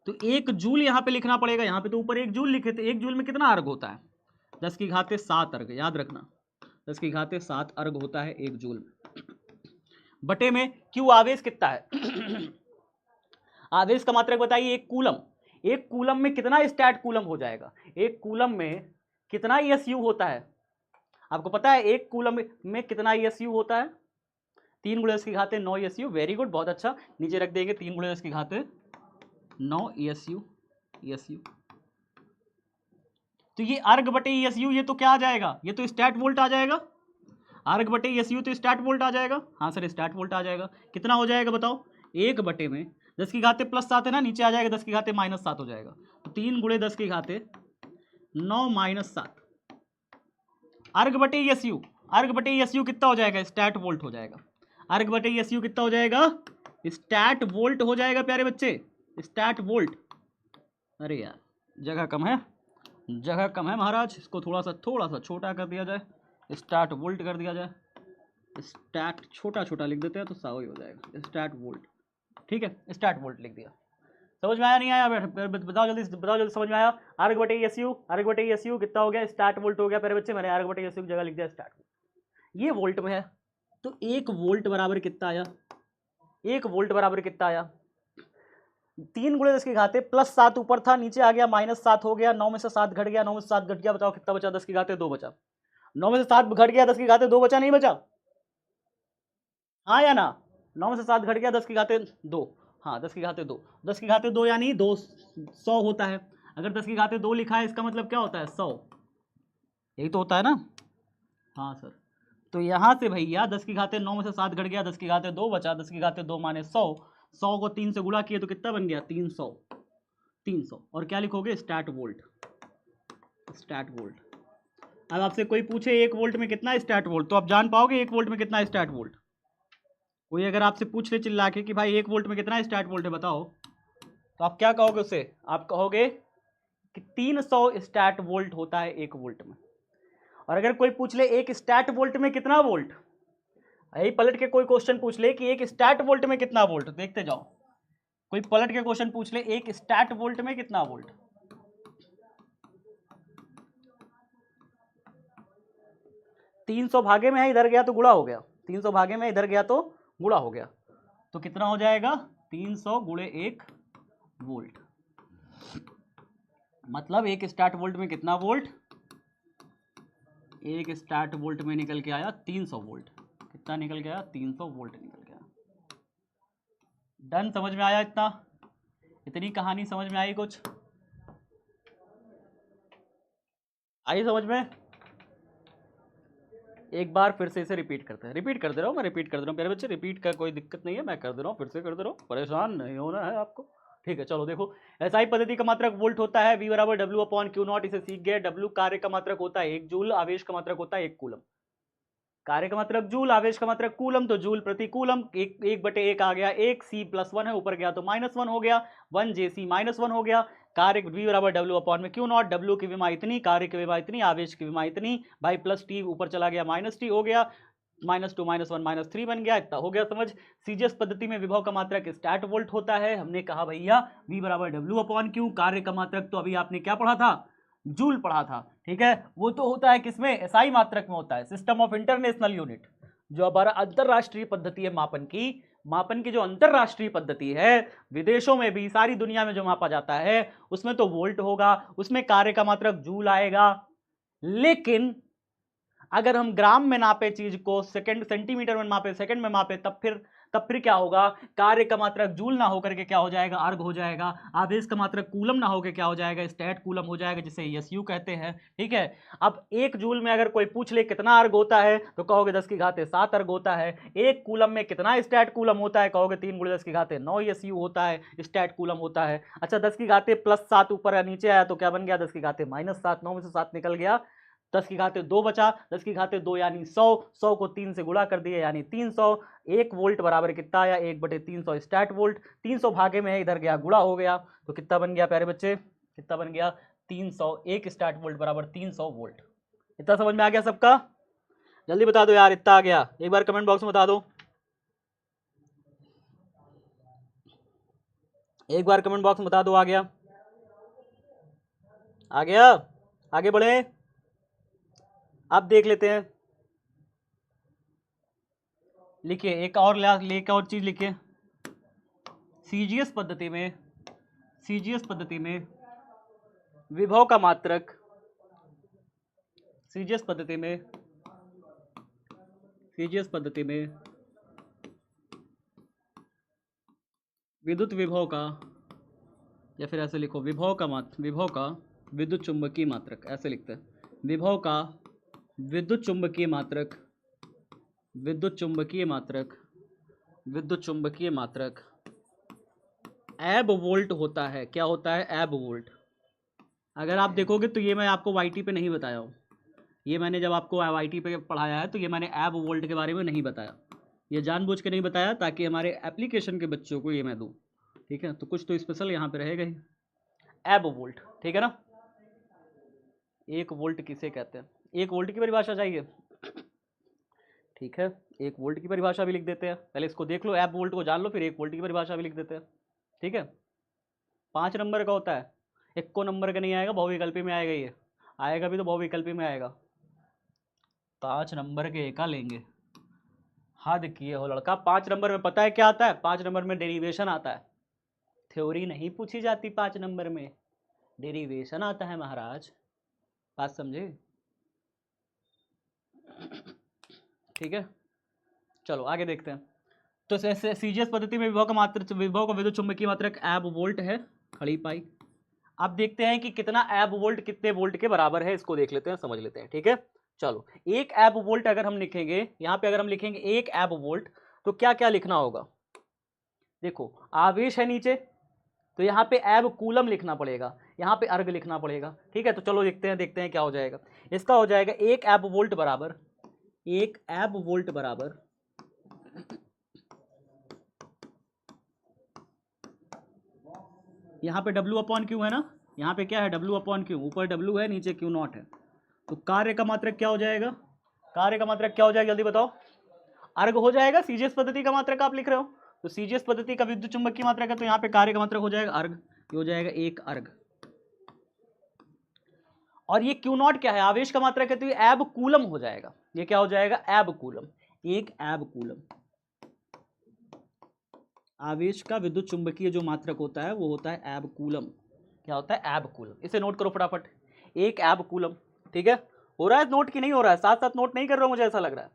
तो एक जूल यहाँ पे लिखना पड़ेगा। यहाँ पे तो ऊपर एक जूल लिखे थे। एक जूल में कितना अर्ग होता है? 10⁻7 अर्ग, याद रखना, 10⁻7 अर्ग होता है एक जूल में। बटे में Q आवेश कितना है? आवेश का मात्रक बताइए। एक कूलम में कितना स्टैट कूलम हो जाएगा? एक कूलम में कितना ESU होता है? आपको पता है एक कूलम में कितना ESU होता है? 3 × 10⁻9 ESU। वेरी गुड, बहुत अच्छा। नीचे रख देंगे 3 × 10⁻9 ESU। तो ये अर्ग बटे ESU, ये तो क्या आ जाएगा? ये तो स्टैट वोल्ट आ जाएगा। अर्ग बटे ESU तो स्टैट वोल्ट आ जाएगा। हाँ सर, स्टैट वोल्ट आ जाएगा। कितना हो जाएगा बताओ? 1 बटे में 10⁻+7 है ना, नीचे आ जाएगा 10⁻−7 हो जाएगा। तो 3 × 10⁻9 - 7 अर्ग बटे ESU। अर्ग बटे ESU कितना हो जाएगा? स्टैट वोल्ट हो जाएगा। अर्ग बटे ESU कितना हो जाएगा? स्टैट वोल्ट हो जाएगा प्यारे बच्चे, स्टैट वोल्ट। अरे यार जगह कम है महाराज, इसको थोड़ा सा छोटा कर दिया जाए, स्टैट वोल्ट कर दिया जाए। स्टैट छोटा लिख देते हैं तो सही हो जाएगा, स्टैट वोल्ट। ठीक है, स्टैट वोल्ट लिख दिया। समझ में आया नहीं आया? बताओ जल्दी समझ में आया? अर्ग बटे ESU कितना हो गया? स्टैट वोल्ट हो गया प्यारे बच्चे। मैंने अर्ग बटे ESU की जगह लिख दिया स्टैट वोल्ट। ये वोल्ट में है, तो 1 वोल्ट बराबर कितना आया? 1 वोल्ट बराबर कितना आया? 3 × 10⁻+7 ऊपर था, नीचे आ गया -7 हो गया। 9 में से 7 घट गया, 9 में से 7 घट गया, बताओ कितना बचा? 10⁻2 बचा। 9 में से 7 घट गया, 10⁻2 बचा, नहीं बचा? हाँ या ना? 9 में से 7 घट गया, 10⁻2। हाँ 10⁻2, 10⁻2 यानी 200 होता है। अगर 10⁻2 लिखा है इसका मतलब क्या होता है? 100। यही तो होता है ना? हाँ सर। तो यहाँ से भैया 10⁻9 में से 7 घट गया, 10⁻2 बचा, 10⁻2 माने 100। 100 को 3 से गुणा किए तो कितना बन गया? 300। और क्या लिखोगे? Stat volt. अब आपसे कोई पूछे 1 वोल्ट में कितना स्टैट वोल्ट, तो आप जान पाओगे 1 वोल्ट में कितना स्टैट वोल्ट? कोई अगर आपसे पूछ ले चिल्ला के कि भाई 1 वोल्ट में कितना स्टैट वोल्ट है बताओ, तो आप क्या कहोगे उसे? आप कहोगे कि 300 स्टैट वोल्ट होता है 1 वोल्ट में। और अगर कोई पूछ ले एक स्टैट वोल्ट में कितना वोल्ट, यही पलट के कोई क्वेश्चन पूछ ले कि एक स्टैट वोल्ट में कितना वोल्ट, देखते जाओ, कोई पलट के क्वेश्चन पूछ ले एक स्टैट वोल्ट में कितना वोल्ट, 300 भागे में है, इधर गया तो गुणा हो गया, 300 भागे में इधर गया तो गुणा हो गया, तो कितना हो जाएगा 300 गुणे 1 वोल्ट, मतलब एक स्टार्ट वोल्ट में कितना वोल्ट, एक स्टार्ट वोल्ट में निकल के आया 300 वोल्ट, कितना निकल के आया 300 वोल्ट निकल के आया। डन, समझ में आया इतना, इतनी कहानी समझ में आई, कुछ आई समझ में? एक बार फिर से इसे रिपीट करते हैं, रिपीट कर दे रहा हूँ मैं, रिपीट कर दे रहा हूँ प्यारे बच्चे, रिपीट का कोई दिक्कत नहीं है, मैं कर दे रहा हूँ, फिर से कर दे रहा हूँ, परेशान नहीं होना है आपको, ठीक है। चलो देखो, एसआई पद्धति का मात्रक वोल्ट होता है, V बराबर W अपॉन क्यू नॉट, इसे सीख गए। W कार्य का मात्रक होता है 1 जूल, आवेश का मात्रक होता है 1 कूलम, कार्य का मात्रक जूल, आवेश का मात्रक कूलम, तो जूल प्रति कूलम, 1/1 आ गया, 1 C+1 है, ऊपर गया तो -1 हो गया, 1 JC -1 हो गया, कार्य V बराबर W अपॉन में क्यू नॉट, W की विमा इतनी, कार्य की विमा इतनी, आवेश की विमा इतनी, भाई प्लस टी ऊपर चला गया -T हो गया, -2 -1 -3 बन गया, इतना हो गया समझ। सीजीएस पद्धति में विभव का मात्रक स्टैट वोल्ट होता है, हमने कहा भैया V बराबर W अपॉन क्यू, कार्य का मात्रक तो अभी आपने क्या पढ़ा था, जूल पढ़ा था, ठीक है, वो तो होता है किसमें, एसआई मात्रक में होता है, सिस्टम ऑफ इंटरनेशनल यूनिट, जो हमारा अंतरराष्ट्रीय पद्धति है मापन की जो अंतरराष्ट्रीय पद्धति है, विदेशों में भी सारी दुनिया में जो मापा जाता है, उसमें तो वोल्ट होगा, उसमें कार्य का मात्रक जूल आएगा। लेकिन अगर हम ग्राम में नापे चीज को, सेकंड सेंटीमीटर में मापे, सेकंड में मापे, तब फिर क्या होगा, कार्य का मात्रक जूल ना होकर के क्या हो जाएगा, अर्ग हो जाएगा, आवेश का मात्रक कूलम ना होकर क्या हो जाएगा, स्टैट कूलम हो जाएगा, जिसे एसयू कहते हैं, ठीक है। अब 1 जूल में अगर कोई पूछ ले कितना अर्ग होता है, तो कहोगे 10⁻7 अर्ग होता है। 1 कूलम में कितना स्टैट कूलम होता है, कहोगे 3 × 10⁻9 एसयू होता है, स्टैट कूलम होता है। अच्छा, 10⁻+7 ऊपर या नीचे आया तो क्या बन गया, 10⁻−7, 9 में से 7 निकल गया, 10⁻2 बचा, 10⁻2 यानी 100, 100 को 3 से गुणा कर दिया यानी 300, 1 वोल्ट बराबर कितना आया, 1/300 स्टैट वोल्ट, 300 भागे में है, इधर गया गुणा हो गया, तो कितना बन गया प्यारे बच्चे, कितना बन गया 300, 1 स्टैट वोल्ट बराबर 300 वोल्ट। इतना समझ में आ गया सबका, जल्दी बता दो यार, इतना आ गया, एक बार कमेंट बॉक्स में बता दो, एक बार कमेंट बॉक्स में बता दो, आ गया, आ गया, आगे बढ़े, अब देख लेते हैं, लिखिए एक और चीज लिखिए, सीजीएस पद्धति में विभव का मात्रक, सीजीएस पद्धति में विद्युत विभव का, या फिर ऐसे लिखो विभव का विद्युत चुंबकीय मात्रक, ऐसे लिखते हैं, विभव का विद्युत चुंबकीय मात्रक एब वोल्ट होता है। क्या होता है, एब वोल्ट। अगर आप देखोगे तो ये मैं आपको वाईटी पे नहीं बताया हूँ, ये मैंने जब आपको वाईटी पे पढ़ाया है तो ये मैंने एब वोल्ट के बारे में नहीं बताया, ये जानबूझ के नहीं बताया ताकि हमारे एप्लीकेशन के बच्चों को ये मैं दूँ, ठीक है, तो कुछ तो स्पेशल यहाँ पे रहेगा ही। एब वोल्ट, ठीक है ना, 1 वोल्ट किसे कहते हैं, 1 वोल्ट की परिभाषा चाहिए, ठीक है, 1 वोल्ट की परिभाषा भी लिख देते हैं, पहले इसको देख लो, एब वोल्ट को जान लो, फिर 1 वोल्ट की परिभाषा भी लिख देते हैं, ठीक है। 5 नंबर का होता है, 1 नंबर का नहीं आएगा, बहुविकल्पी में आएगा, ये आएगा भी तो बहुविकल्पी में आएगा, 5 नंबर के एका लेंगे, हद किए हो लड़का। 5 नंबर में पता है क्या आता है, 5 नंबर में डेरिवेशन आता है, थ्योरी नहीं पूछी जाती 5 नंबर में, डेरिवेशन आता है महाराज, बात समझे, ठीक है। चलो आगे देखते हैं, तो सीजीएस पद्धति में विभव का विद्युत चुंबकीय मात्रक एब वोल्ट है, खड़ी पाई। अब देखते हैं कि कितना एब वोल्ट कितने वोल्ट के बराबर है, इसको देख लेते हैं, समझ लेते हैं, ठीक है। चलो, 1 एब वोल्ट अगर हम लिखेंगे, यहाँ पे अगर हम लिखेंगे 1 एब वोल्ट, तो क्या क्या लिखना होगा, देखो आवेश है नीचे, तो यहाँ पे एब कूलम लिखना पड़ेगा, यहाँ पे अर्ग लिखना पड़ेगा, ठीक है। तो चलो देखते हैं क्या हो जाएगा, इसका हो जाएगा 1 एब वोल्ट बराबर, 1 एब वोल्ट बराबर यहाँ पे W अपॉन क्यू है ना, यहाँ पे क्या है W अपॉन क्यू, ऊपर W है नीचे क्यू नॉट है, तो कार्य का मात्रक क्या हो जाएगा? कार्य का मात्रक क्या हो जाएगा जल्दी बताओ? अर्घ हो जाएगा। सीजीएस पद्धति का मात्रक आप लिख रहे हो, तो सीजीएस पद्धति का विद्युत चुंबकीय मात्रक है, तो यहाँ पे कार्य का मात्रक हो जाएगा अर्घ, ये हो जाएगा 1 अर्घ। और ये क्यू नॉट क्या है? आवेश का मात्रक है, तो ये एब कूलम हो जाएगा। ये क्या हो जाएगा? एब कूलम, 1 एब कूलम। आवेश का विद्युत चुंबकीय जो मात्रक होता है वो होता है एब कूलम। क्या होता है? एब कूलम। इसे नोट करो फटाफट, 1 एब कूलम। ठीक है, हो रहा है नोट कि नहीं हो रहा है? साथ साथ नोट नहीं कर रहा हूं, मुझे ऐसा लग रहा है।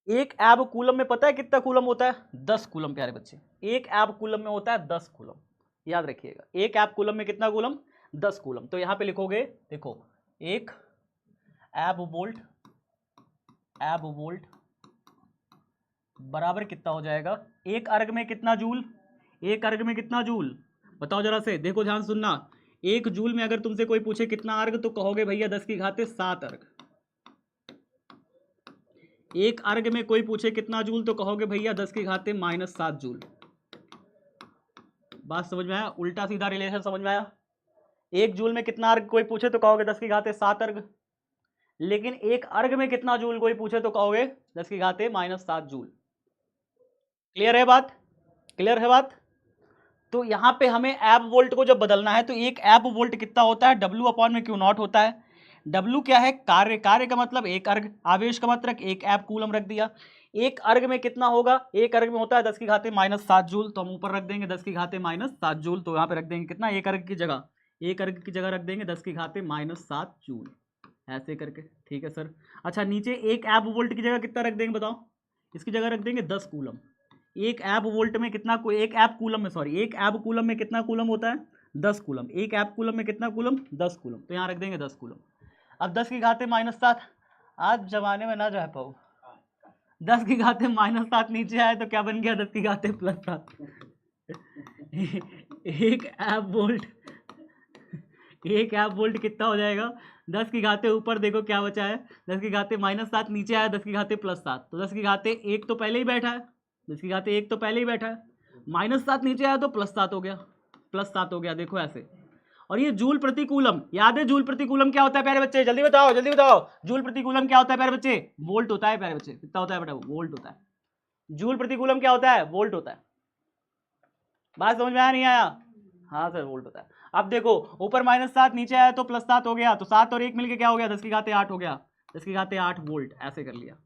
1 एब कूलम में पता है कितना कूलम होता है? 10 कूलम प्यारे बच्चे। 1 एब कूलम में होता है 10 कूलम, याद रखिएगा। 1 एब कूलम में कितना कूलम? 10 कूलम। तो यहां पे लिखोगे, देखो 1 एब वोल्ट, एब वोल्ट बराबर कितना हो जाएगा? 1 अर्घ में कितना जूल? 1 अर्घ में कितना जूल? बताओ जरा से, देखो ध्यान सुनना। 1 जूल में अगर तुमसे कोई पूछे कितना अर्घ, तो कहोगे भैया 10 की घाते 7 अर्घ। 1 अर्घ में कोई पूछे कितना जूल, तो कहोगे भैया 10 की घाते -7 जूल। बात समझ में आया? उल्टा सीधा रिलेशन समझ में आया? 1 जूल में कितना अर्घ कोई पूछे तो कहोगे 10 की घाते 7 अर्घ, लेकिन 1 अर्घ में कितना जूल कोई पूछे तो कहोगे 10 की घाते -7 जूल। क्लियर है बात? क्लियर है बात? तो यहां पे हमें एब वोल्ट को जब बदलना है, तो 1 एब वोल्ट कितना होता है? W अपॉन में क्यू नॉट होता है। W क्या है? कार्य। कार्य का मतलब 1 अर्घ। आवेश का मात्रक 1 एब कूलम रख दिया। 1 अर्घ में कितना होगा? 1 अर्घ में होता है 10 की घाते -7 जूल, तो हम ऊपर रख देंगे 10 की घाते -7 जूल। तो यहाँ पे रख देंगे कितना? 1 अर्घ की जगह, 1 अर्घ की जगह रख देंगे 10 की घाते -7 जूल, ऐसे करके। ठीक है सर। अच्छा, नीचे 1 एब वोल्ट की जगह कितना रख देंगे बताओ? इसकी जगह रख देंगे 10 कूलम। 1 एब वोल्ट में कितना? 1 एब कूलम में, सॉरी 1 एब कूलम में कितना कूलम होता है? 10 कूलम। 1 एब कूलम में कितना कूलम? 10 कूलम। तो यहाँ रख देंगे 10 कूलम। अब 10 की घाते -7, आज जमाने में ना जा पाओ। 10 की घाते -7 नीचे आए तो क्या बन गया? 10 की घाते +7। 1 एब वोल्ट, 1 एब वोल्ट कितना हो जाएगा? 10 की घाते ऊपर देखो क्या बचा है? 10 की घाते -7 नीचे आया, 10 की घाते +7, तो 10 की घाते 1 तो पहले ही बैठा है, 10 की घाते 1 तो पहले ही बैठा है, -7 नीचे आया तो +7 हो गया, +7 हो गया। देखो ऐसे। और ये जूल प्रति कूलम, याद है जूल प्रति कूलम क्या होता है प्यारे बच्चे? जल्दी बताओ, जल्दी बताओ। जूल प्रति कूलम क्या होता है प्यारे बच्चे? वोल्ट होता है प्यारे बच्चे। कितना होता है बेटा? वोल्ट होता है। जूल प्रति कूलम क्या होता है? वोल्ट होता है। बात समझ में आया नहीं आया? हाँ सर, वोल्ट होता है। अब देखो, ऊपर -7 नीचे आया तो +7 हो गया, तो 7 और 1 मिलके क्या हो गया? 10 की घाते 8 हो गया। 10 की घाते 8 वोल्ट, ऐसे कर लिया।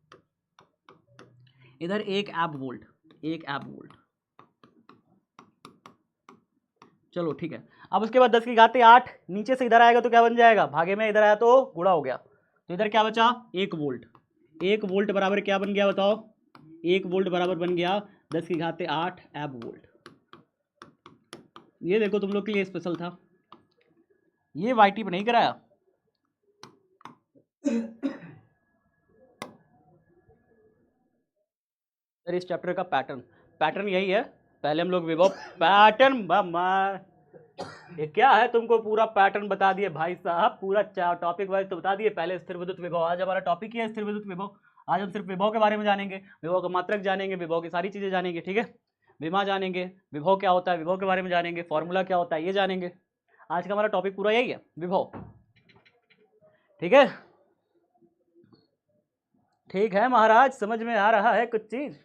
इधर 1 एब वोल्ट, 1 एब वोल्ट। चलो ठीक है। अब उसके बाद 10 की घाते 8 नीचे से इधर आएगा तो क्या बन जाएगा? भागे में इधर आया तो गुणा हो गया, तो इधर क्या बचा? 1 वोल्ट। 1 वोल्ट बराबर क्या बन गया बताओ? 1 वोल्ट बराबर बन गया 10 की घाते 8 एब वोल्ट। ये देखो तुम लोग के लिए स्पेशल था, ये वाईटी पे नहीं कराया। सर इस चैप्टर का पैटर्न यही है। पहले हम लोग विभव पैटर्न, ये क्या है? तुमको पूरा पैटर्न बता दिए भाई साहब, पूरा टॉपिक वाइज तो बता दिए। पहले स्थिर विद्युत विभव, आज हमारा टॉपिक ही है स्थिर विद्युत विभव। आज हम सिर्फ विभव के बारे में जानेंगे, विभव का मात्रक जानेंगे, विभव की सारी चीजें जानेंगे। ठीक है, विमा जानेंगे, विभव क्या होता है, विभव के बारे में जानेंगे, फॉर्मूला क्या होता है ये जानेंगे। आज का हमारा टॉपिक पूरा यही है, विभव। ठीक है, ठीक है महाराज, समझ में आ रहा है कुछ चीज?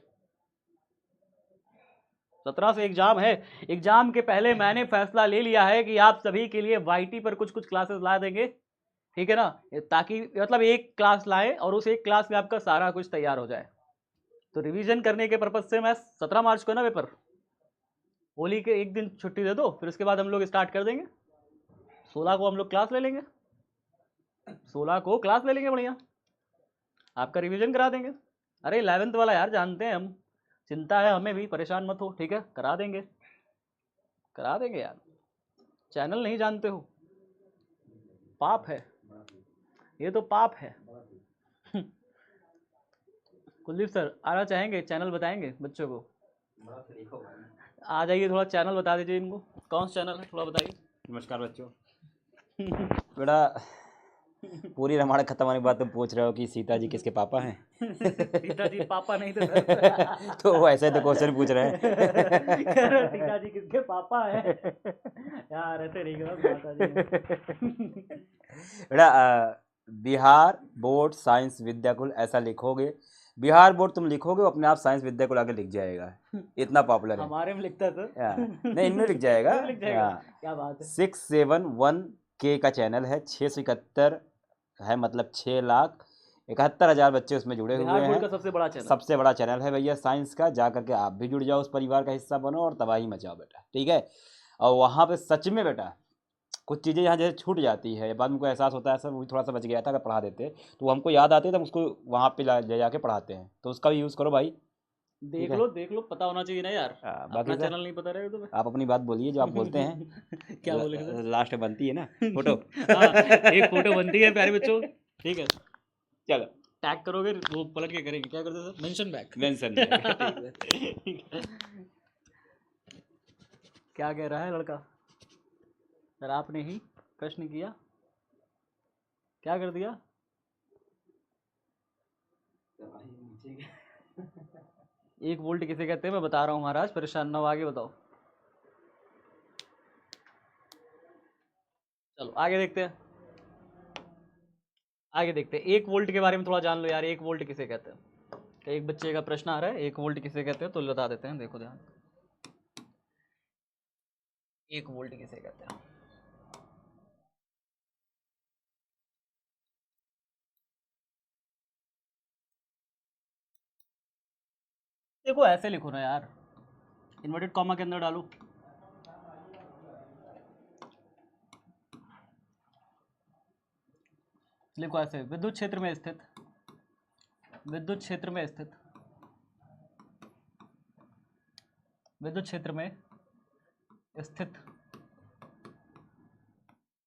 17 से एग्जाम है। एग्जाम के पहले मैंने फैसला ले लिया है कि आप सभी के लिए वाईटी पर कुछ कुछ क्लासेस ला देंगे। ठीक है ना, ताकि मतलब एक क्लास लाएं और उस एक क्लास में आपका सारा कुछ तैयार हो जाए। तो रिवीजन करने के पर्पज से मैं 17 मार्च को ना पेपर, होली के एक दिन छुट्टी दे दो, फिर उसके बाद हम लोग स्टार्ट कर देंगे। 16 को हम लोग क्लास ले लेंगे, 16 को क्लास ले लेंगे, बढ़िया आपका रिवीजन करा देंगे। अरे 11th वाला यार जानते हैं हम, चिंता है हमें भी, परेशान मत हो। ठीक है, करा देंगे, करा देंगे यार। चैनल नहीं जानते हो, पाप है ये, तो पाप है। कुलदीप सर आना चाहेंगे, चैनल बताएंगे बच्चों को? आ जाइए, थोड़ा चैनल बता दीजिए इनको, कौन सा चैनल है थोड़ा बताइए। नमस्कार बच्चों। बेटा पूरी रामायण खत्म होने के बाद तुम पूछ रहे हो कि सीता जी किसके पापा हैं? सीता जी पापा नहीं थे सर। तो वो ऐसे तो क्वेश्चन पूछ रहे हैं। कह रहे सीता जी किसके पापा है? यार ऐसे नहीं करो माता जी ने। बेटा बिहार बोर्ड साइंस विद्याकुल ऐसा लिखोगे, बिहार बोर्ड तुम लिखोगे वो अपने आप साइंस विद्याकुल आगे लिख जाएगा, इतना पॉपुलर है। हमारे में लिखता है सर। नहीं, इनमें लिख जाएगा। इनमें लिख जाएगा। क्या बात है। 671K का चैनल है, 671 है, मतलब 6,71,000 बच्चे उसमें जुड़े हुए बिहार बोर्ड हैं। का सबसे बड़ा चैनल। सबसे बड़ा चैनल है भैया साइंस का, जा करके आप भी जुड़ जाओ, उस परिवार का हिस्सा बनो और तबाही मचाओ बेटा, ठीक है। और वहाँ पे सच में बेटा कुछ चीज़ें यहाँ जैसे छूट जाती है, बाद में को एहसास होता है सर वो थोड़ा सा बच गया था, अगर पढ़ा देते तो वो हमको याद आते है, तो हम उसको वहाँ पे ले जाके पढ़ाते हैं, तो उसका भी यूज़ करो भाई। देख लो पता होना चाहिए ना यार। बाकी अपना सर चैनल नहीं पता रहेगा तुम्हें। आप अपनी बात बोलिए जो आप बोलते हैं। क्या बोलेंगे सर? लास्ट में बनती है ना फोटो। हाँ, एक फोटो बनती है प्यारे बच्चों, ठीक है। चलो टैग करोगे वो पलट के करेंगे, क्या करते सर? Mention back. मेंशन क्या कह रहा है लड़का? सर आपने ही प्रश्न किया, क्या कर दिया? एक वोल्ट किसे कहते हैं मैं बता रहा हूँ महाराज, परेशान ना हो, आगे बताओ। चलो आगे देखते हैं, आगे देखते हैं। एक वोल्ट के बारे में थोड़ा जान लो यार, एक वोल्ट किसे कहते हैं। तो एक बच्चे का प्रश्न आ रहा है, एक वोल्ट किसे कहते हैं, तो बता देते हैं, देखो ध्यान। एक वोल्ट किसे कहते हैं? देखो ऐसे लिखो ना यार, इन्वर्टेड कॉमा के अंदर डालो। लिखो ऐसे, विद्युत क्षेत्र में स्थित, विद्युत क्षेत्र में स्थित, विद्युत क्षेत्र में स्थित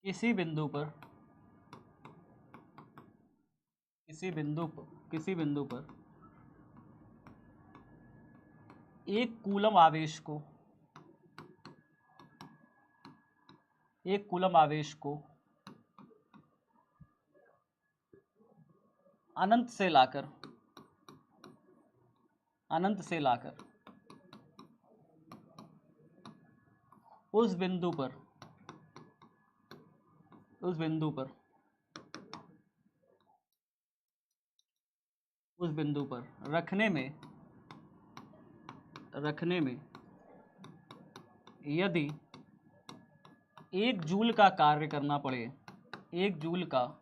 किसी बिंदु पर, किसी बिंदु पर एक कूलम आवेश को, एक कूलम आवेश को अनंत से लाकर, अनंत से लाकर उस बिंदु पर, उस बिंदु पर, उस बिंदु पर रखने में, रखने में यदि 1 जूल का कार्य करना पड़े, 1 जूल का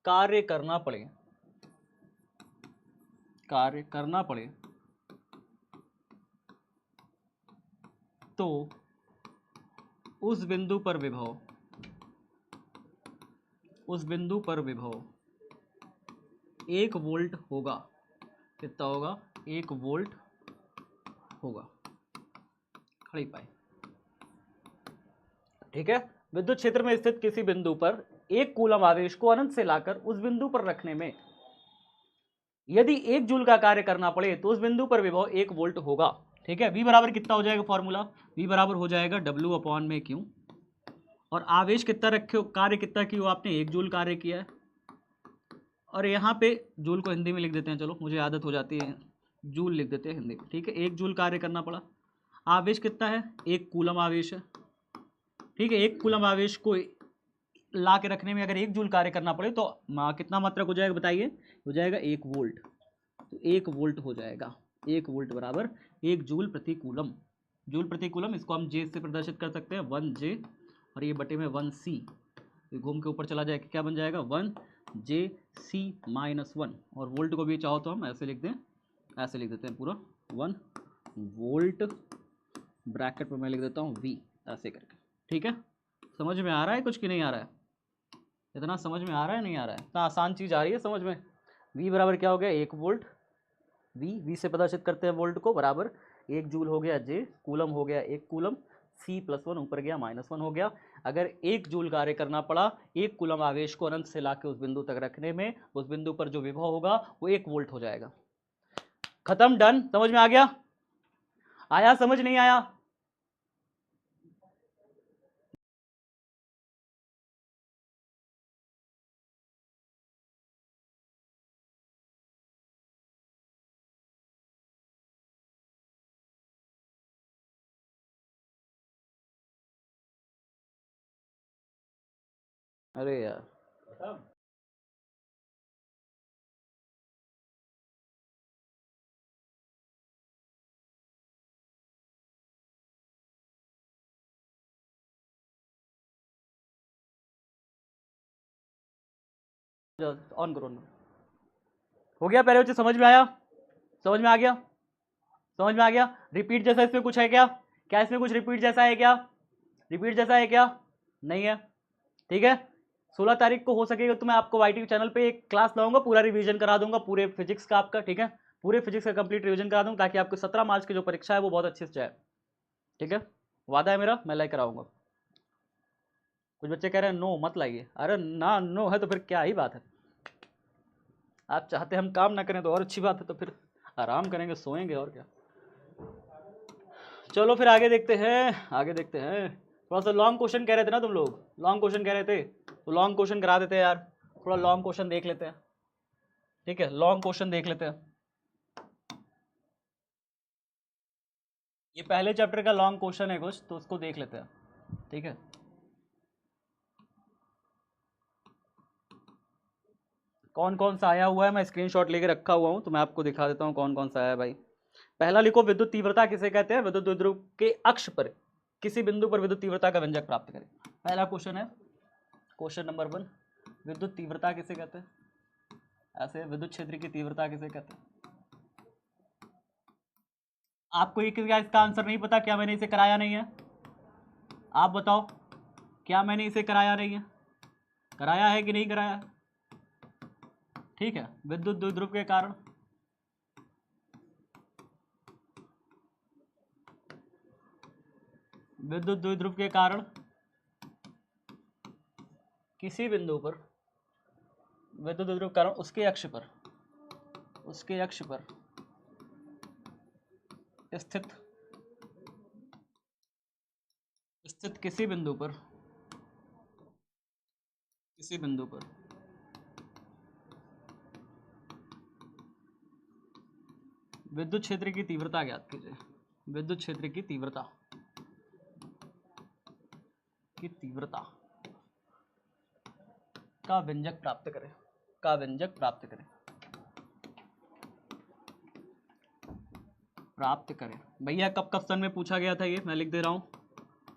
कार्य करना पड़े, कार्य करना पड़े, तो उस बिंदु पर विभव, उस बिंदु पर विभव 1 वोल्ट होगा। कितना होगा? 1 वोल्ट होगा। खड़ी पाई, ठीक है। विद्युत क्षेत्र में स्थित किसी बिंदु पर एक कूलम आवेश को अनंत से लाकर उस बिंदु पर रखने में यदि 1 जूल का कार्य करना पड़े तो उस बिंदु पर विभव 1 वोल्ट होगा, ठीक है। V बराबर कितना हो जाएगा फॉर्मूला? V बराबर हो जाएगा W अपॉन में Q, और आवेश कितना रखे हो, कार्य कितना किया हो आपने? 1 जूल कार्य किया है, और यहाँ पे जूल को हिंदी में लिख देते हैं, चलो मुझे आदत हो जाती है, जूल लिख देते हैं हिंदी में, ठीक है। 1 जूल कार्य करना पड़ा। आवेश कितना है? 1 कूलम आवेश है, ठीक है। 1 कूलम आवेश को ला के रखने में अगर 1 जूल कार्य करना पड़े तो कितना मात्रक हो जाएगा बताइए? हो जाएगा 1 वोल्ट। तो 1 वोल्ट हो जाएगा, 1 वोल्ट बराबर 1 जूल प्रति कूलम। जूल प्रति कूलम, इसको हम जे से प्रदर्शित कर सकते हैं, 1J, और ये बटे में 1C, घूम के ऊपर चला जाएगा, क्या बन जाएगा? 1JC-1। और वोल्ट को भी चाहो तो हम ऐसे लिख दें, ऐसे लिख देते हैं पूरा 1 वोल्ट, ब्रैकेट पर मैं लिख देता हूँ V, ऐसे करके, ठीक है। समझ में आ रहा है कुछ कि नहीं आ रहा है? इतना समझ में आ रहा है नहीं आ रहा है? इतना आसान चीज़ आ रही है समझ में? V बराबर क्या हो गया? 1 वोल्ट। V से प्रदर्शित करते हैं वोल्ट को, बराबर 1 जूल हो गया, J कूलम हो गया 1 कूलम, C+1 ऊपर गया -1 हो गया। अगर 1 जूल कार्य करना पड़ा 1 कूलम आवेश को अनंत से लाके उस बिंदु तक रखने में, उस बिंदु पर जो विभव होगा वो 1 वोल्ट हो जाएगा। खत्म, डन। समझ में आ गया? आया समझ नहीं आया? अरे यार ऑन करो on करो। हो गया पहले बच्चे, समझ में आया? समझ में आ गया? समझ में आ गया? रिपीट जैसा इसमें कुछ है क्या? क्या इसमें कुछ रिपीट जैसा है क्या? रिपीट जैसा है क्या? नहीं है। ठीक है, 16 तारीख को हो सकेगा तो मैं आपको वाईटी चैनल पे एक क्लास लाऊंगा, पूरा रिवीजन करा दूंगा पूरे फिजिक्स का आपका। ठीक है, पूरे फिजिक्स का कंप्लीट रिवीजन करा दूंगा ताकि आपको 17 मार्च की जो परीक्षा है वो बहुत अच्छे से जाए। ठीक है, वादा है मेरा, मैं लाइक कराऊंगा। कुछ बच्चे कह रहे हैं नो मत लाइए। अरे ना, नो है तो फिर क्या ही बात है। आप चाहते हम काम ना करें तो और अच्छी बात है, तो फिर आराम करेंगे, सोएंगे और क्या। चलो फिर आगे देखते हैं, आगे देखते हैं। थोड़ा सा लॉन्ग क्वेश्चन कह रहे थे ना तुम लोग, लॉन्ग क्वेश्चन कह रहे थे, तो लॉन्ग क्वेश्चन करा देते हैं यार। थोड़ा लॉन्ग क्वेश्चन देख लेते हैं। ठीक है, लॉन्ग क्वेश्चन देख लेते हैं। ये पहले चैप्टर का लॉन्ग क्वेश्चन है कुछ, तो उसको देख लेते हैं। ठीक है, कौन कौन सा आया हुआ है मैं स्क्रीनशॉट लेके रखा हुआ हूँ, तो मैं आपको दिखा देता हूँ कौन कौन सा आया है भाई। पहला लिखो, विद्युत तीव्रता किसे कहते हैं? विद्युत द्विध्रुव के अक्ष पर किसी बिंदु पर विद्युत तीव्रता का व्यंजक प्राप्त करें। पहला क्वेश्चन है, क्वेश्चन नंबर 1, विद्युत तीव्रता किसे कहते हैं? ऐसे विद्युत क्षेत्र की तीव्रता किसे कहते हैं? आपको ये क्या इसका आंसर नहीं पता? क्या मैंने इसे कराया नहीं है? आप बताओ, क्या मैंने इसे कराया नहीं है? कराया है कि नहीं कराया? ठीक है, विद्युत द्विध्रुव के कारण विद्युत द्विध्रुव के कारण किसी बिंदु पर विद्युत द्विध्रुव कारण उसके अक्ष पर स्थित स्थित किसी बिंदु पर विद्युत क्षेत्र की तीव्रता ज्ञात कीजिए। विद्युत क्षेत्र की तीव्रता का व्यंजक प्राप्त करें। भैया कब कब सन में पूछा गया था? ये मैं लिख दे रहा हूँ।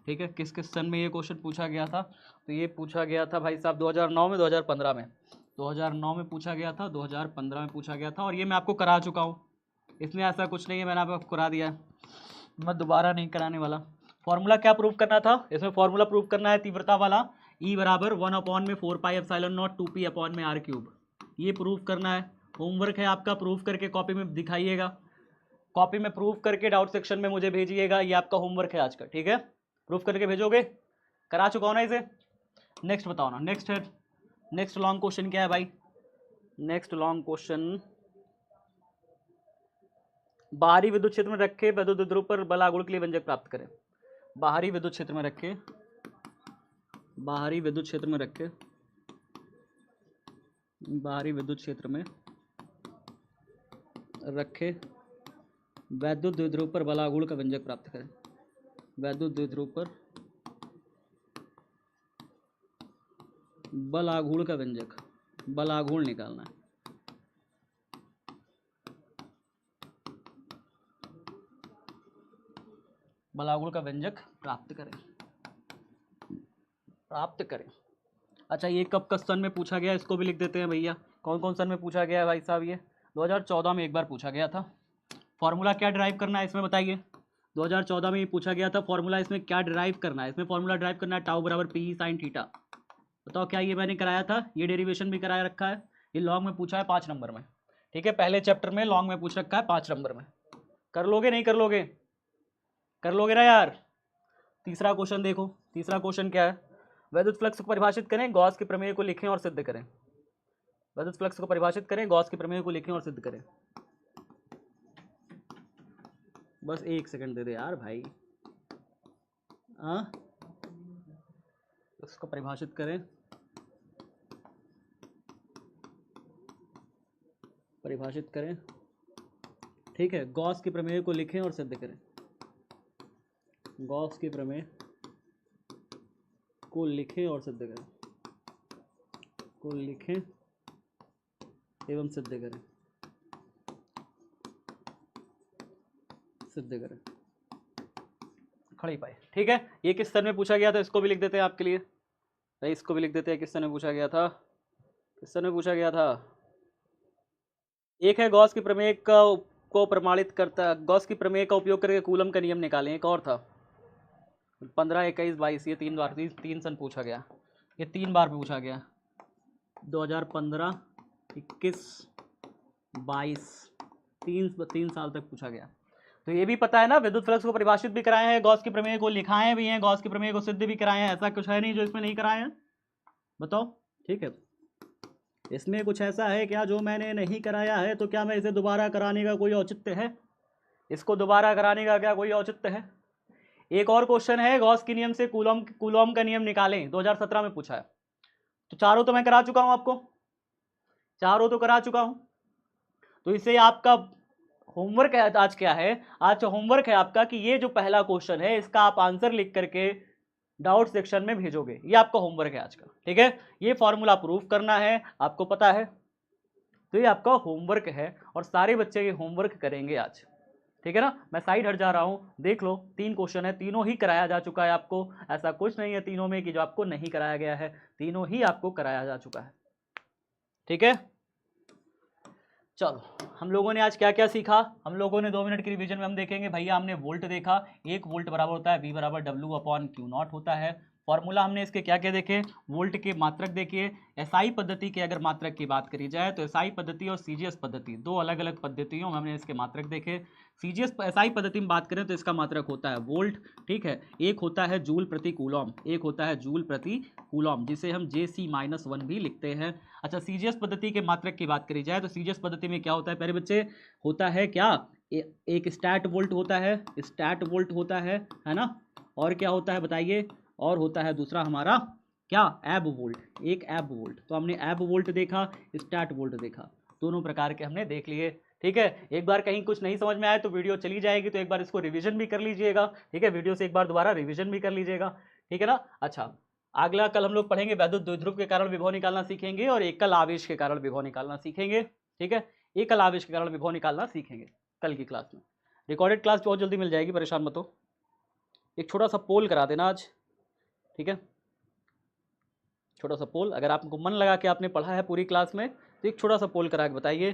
ठीक है, किस किस सन में ये क्वेश्चन पूछा गया था? तो ये पूछा गया था भाई साहब 2009 में, 2015 में। 2009 में पूछा गया था, 2015 में पूछा गया था, और ये मैं आपको करा चुका हूँ। इसमें ऐसा कुछ नहीं है, मैंने आपको करा दिया है, मैं दोबारा नहीं कराने वाला। फॉर्मूला क्या प्रूव करना था इसमें? फॉर्मूला प्रूव करना है तीव्रता वाला, E बराबर 1/4πε0 2p/r³। ये प्रूव करना है। होमवर्क है आपका, प्रूव करके कॉपी में दिखाइएगा, कॉपी में प्रूव करके डाउट सेक्शन में मुझे भेजिएगा। ये आपका होमवर्क है आज का। ठीक है, प्रूफ करके भेजोगे? करा चुका हो ना इसे? नेक्स्ट बताओ ना, नेक्स्ट लॉन्ग क्वेश्चन क्या है भाई? नेक्स्ट लॉन्ग क्वेश्चन, बाहरी विद्युत क्षेत्र में रखे विद्युत द्विध्रुव पर बल आघूर्ण के लिए व्यंजक प्राप्त करें। बाहरी विद्युत क्षेत्र में रखे विद्युत द्विध्रुव पर बल आघूर्ण का व्यंजक प्राप्त करें। विद्युत द्विध्रुव पर बल आघूर्ण का व्यंजक, बल आघूर्ण निकालना है। बल आघूर्ण का व्यंजक प्राप्त करें। अच्छा, ये कब कब सन में पूछा गया, इसको भी लिख देते हैं भैया। कौन कौन सन में पूछा गया है भाई साहब? ये 2014 में एक बार पूछा गया था। फॉर्मूला क्या ड्राइव करना है इसमें बताइए? 2014 में ये पूछा गया था, फॉर्मूला इसमें क्या ड्राइव करना है? इसमें फॉर्मूला ड्राइव करना है टाउ बराबर पी साइन थीटा। बताओ, क्या ये मैंने कराया था? ये डेरिवेशन भी कराया रखा है। ये लॉन्ग में पूछा है 5 नंबर में। ठीक है, पहले चैप्टर में लॉन्ग में पूछ रखा है 5 नंबर में। कर लोगे नहीं कर लोगे? कर लोगे ना यार? तीसरा क्वेश्चन देखो, तीसरा क्वेश्चन क्या है? विद्युत फ्लक्स को परिभाषित करें, गॉस के प्रमेय को लिखें और सिद्ध करें। विद्युत फ्लक्स को परिभाषित करें, गॉस के प्रमेय को लिखें और सिद्ध करें। बस 1 सेकंड दे दे यार भाई। हाँ, उसको परिभाषित करें, ठीक है, गॉस के प्रमेय को लिखें और सिद्ध करें। गॉस के प्रमेय को लिखें और सिद्ध करें। को लिखें एवं सिद्ध करें, सिद्ध करें, खड़े पाए। ठीक है, ये किस सन में पूछा गया था, इसको भी लिख देते हैं आपके लिए भाई, इसको भी लिख देते हैं किस सन में पूछा गया था, किस सन में पूछा गया था। एक है गॉस की प्रमेय को प्रमाणित करता, गॉस की प्रमेय का उपयोग करके कूलम का नियम निकालें। एक और था 15, 21, 22, ये 3 बार 3 सन पूछा गया, ये 3 बार पूछा गया, 2015, 21, 22, 3 साल तक पूछा गया। तो ये भी पता है ना, विद्युत फ्लक्स को परिभाषित भी कराए हैं, गॉस की प्रमेय को लिखाए भी हैं, गॉस की प्रमेय को सिद्ध भी कराए हैं, ऐसा कुछ है नहीं जो इसमें नहीं कराए हैं, बताओ। ठीक है, इसमें कुछ ऐसा है क्या जो मैंने नहीं कराया है, तो क्या मैं इसे दोबारा कराने का कोई औचित्य है, इसको दोबारा कराने का क्या कोई औचित्य है। एक और क्वेश्चन है, गॉस के नियम से कूलॉम का नियम निकालें, 2017 में पूछा है। तो चारों तो मैं करा चुका हूं आपको, चारों तो करा चुका हूं। तो इसे आपका होमवर्क है आज, क्या है आज होमवर्क है आपका कि ये जो पहला क्वेश्चन है इसका आप आंसर लिख करके डाउट सेक्शन में भेजोगे, ये आपका होमवर्क है आज का। ठीक है, ये फॉर्मूला प्रूफ करना है, आपको पता है, तो ये आपका होमवर्क है और सारे बच्चे ये होमवर्क करेंगे आज। ठीक है ना, मैं साइड हट जा रहा हूं, देख लो 3 क्वेश्चन है, तीनों ही कराया जा चुका है आपको, ऐसा कुछ नहीं है तीनों में कि जो आपको नहीं कराया गया है, तीनों ही आपको कराया जा चुका है। ठीक है, चलो हम लोगों ने आज क्या क्या सीखा, हम लोगों ने 2 मिनट की रिवीजन में हम देखेंगे भैया, हमने वोल्ट देखा, 1 वोल्ट बराबर होता है V बराबर W/Q0 होता है। फॉर्मूला हमने इसके क्या क्या देखे, वोल्ट के मात्रक देखिए, एसआई पद्धति के अगर मात्रक की बात करी जाए तो एसआई पद्धति और सीजीएस पद्धति, 2 अलग अलग पद्धतियों में हमने इसके मात्रक देखे। सीजीएस एसआई पद्धति में बात करें तो इसका मात्रक होता है वोल्ट, ठीक है, एक होता है जूल प्रति कूलॉम, एक होता है जूल प्रति कूलॉम, जिसे हम JC-1 भी लिखते हैं। अच्छा, सीजीएस पद्धति के मात्रक की बात करी जाए तो सीजीएस पद्धति में क्या होता है प्यारे बच्चे, होता है क्या, एक स्टैट वोल्ट होता है, स्टैट वोल्ट होता है ना, और क्या होता है बताइए, और होता है दूसरा हमारा क्या, एब वोल्ट, एक एब वोल्ट। तो हमने एब वोल्ट देखा, स्टैट वोल्ट देखा, दोनों प्रकार के हमने देख लिए। ठीक है, एक बार कहीं कुछ नहीं समझ में आए तो वीडियो चली जाएगी, तो एक बार इसको रिवीजन भी कर लीजिएगा। ठीक है, वीडियो से एक बार दोबारा रिवीजन भी कर लीजिएगा। ठीक है ना। अच्छा, अगला कल हम लोग पढ़ेंगे वैद्युत द्विध्रुव के कारण विभव निकालना सीखेंगे और एकल आवेश के कारण विभव निकालना सीखेंगे। ठीक है, एकल आवेश के कारण विभव निकालना सीखेंगे कल की क्लास में। रिकॉर्डेड क्लास बहुत जल्दी मिल जाएगी, परेशान मत हो। एक छोटा सा पोल करा देना आज, ठीक है, छोटा सा पोल, अगर आपको मन लगा कि आपने पढ़ा है पूरी क्लास में तो एक छोटा सा पोल करा के बताइए।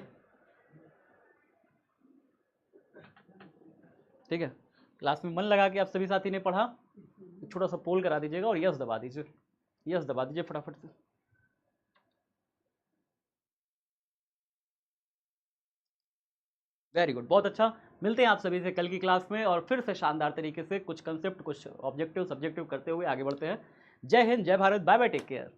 ठीक है, क्लास में मन लगा कि आप सभी साथी ने पढ़ा, एक छोटा सा पोल करा दीजिएगा और यस दबा दीजिए, यस दबा दीजिए फटाफट से। वेरी गुड, बहुत अच्छा। मिलते हैं आप सभी से कल की क्लास में और फिर से शानदार तरीके से कुछ कंसेप्ट, कुछ ऑब्जेक्टिव सब्जेक्टिव करते हुए आगे बढ़ते हैं। जय हिंद, जय Bharat, bye bye, take care.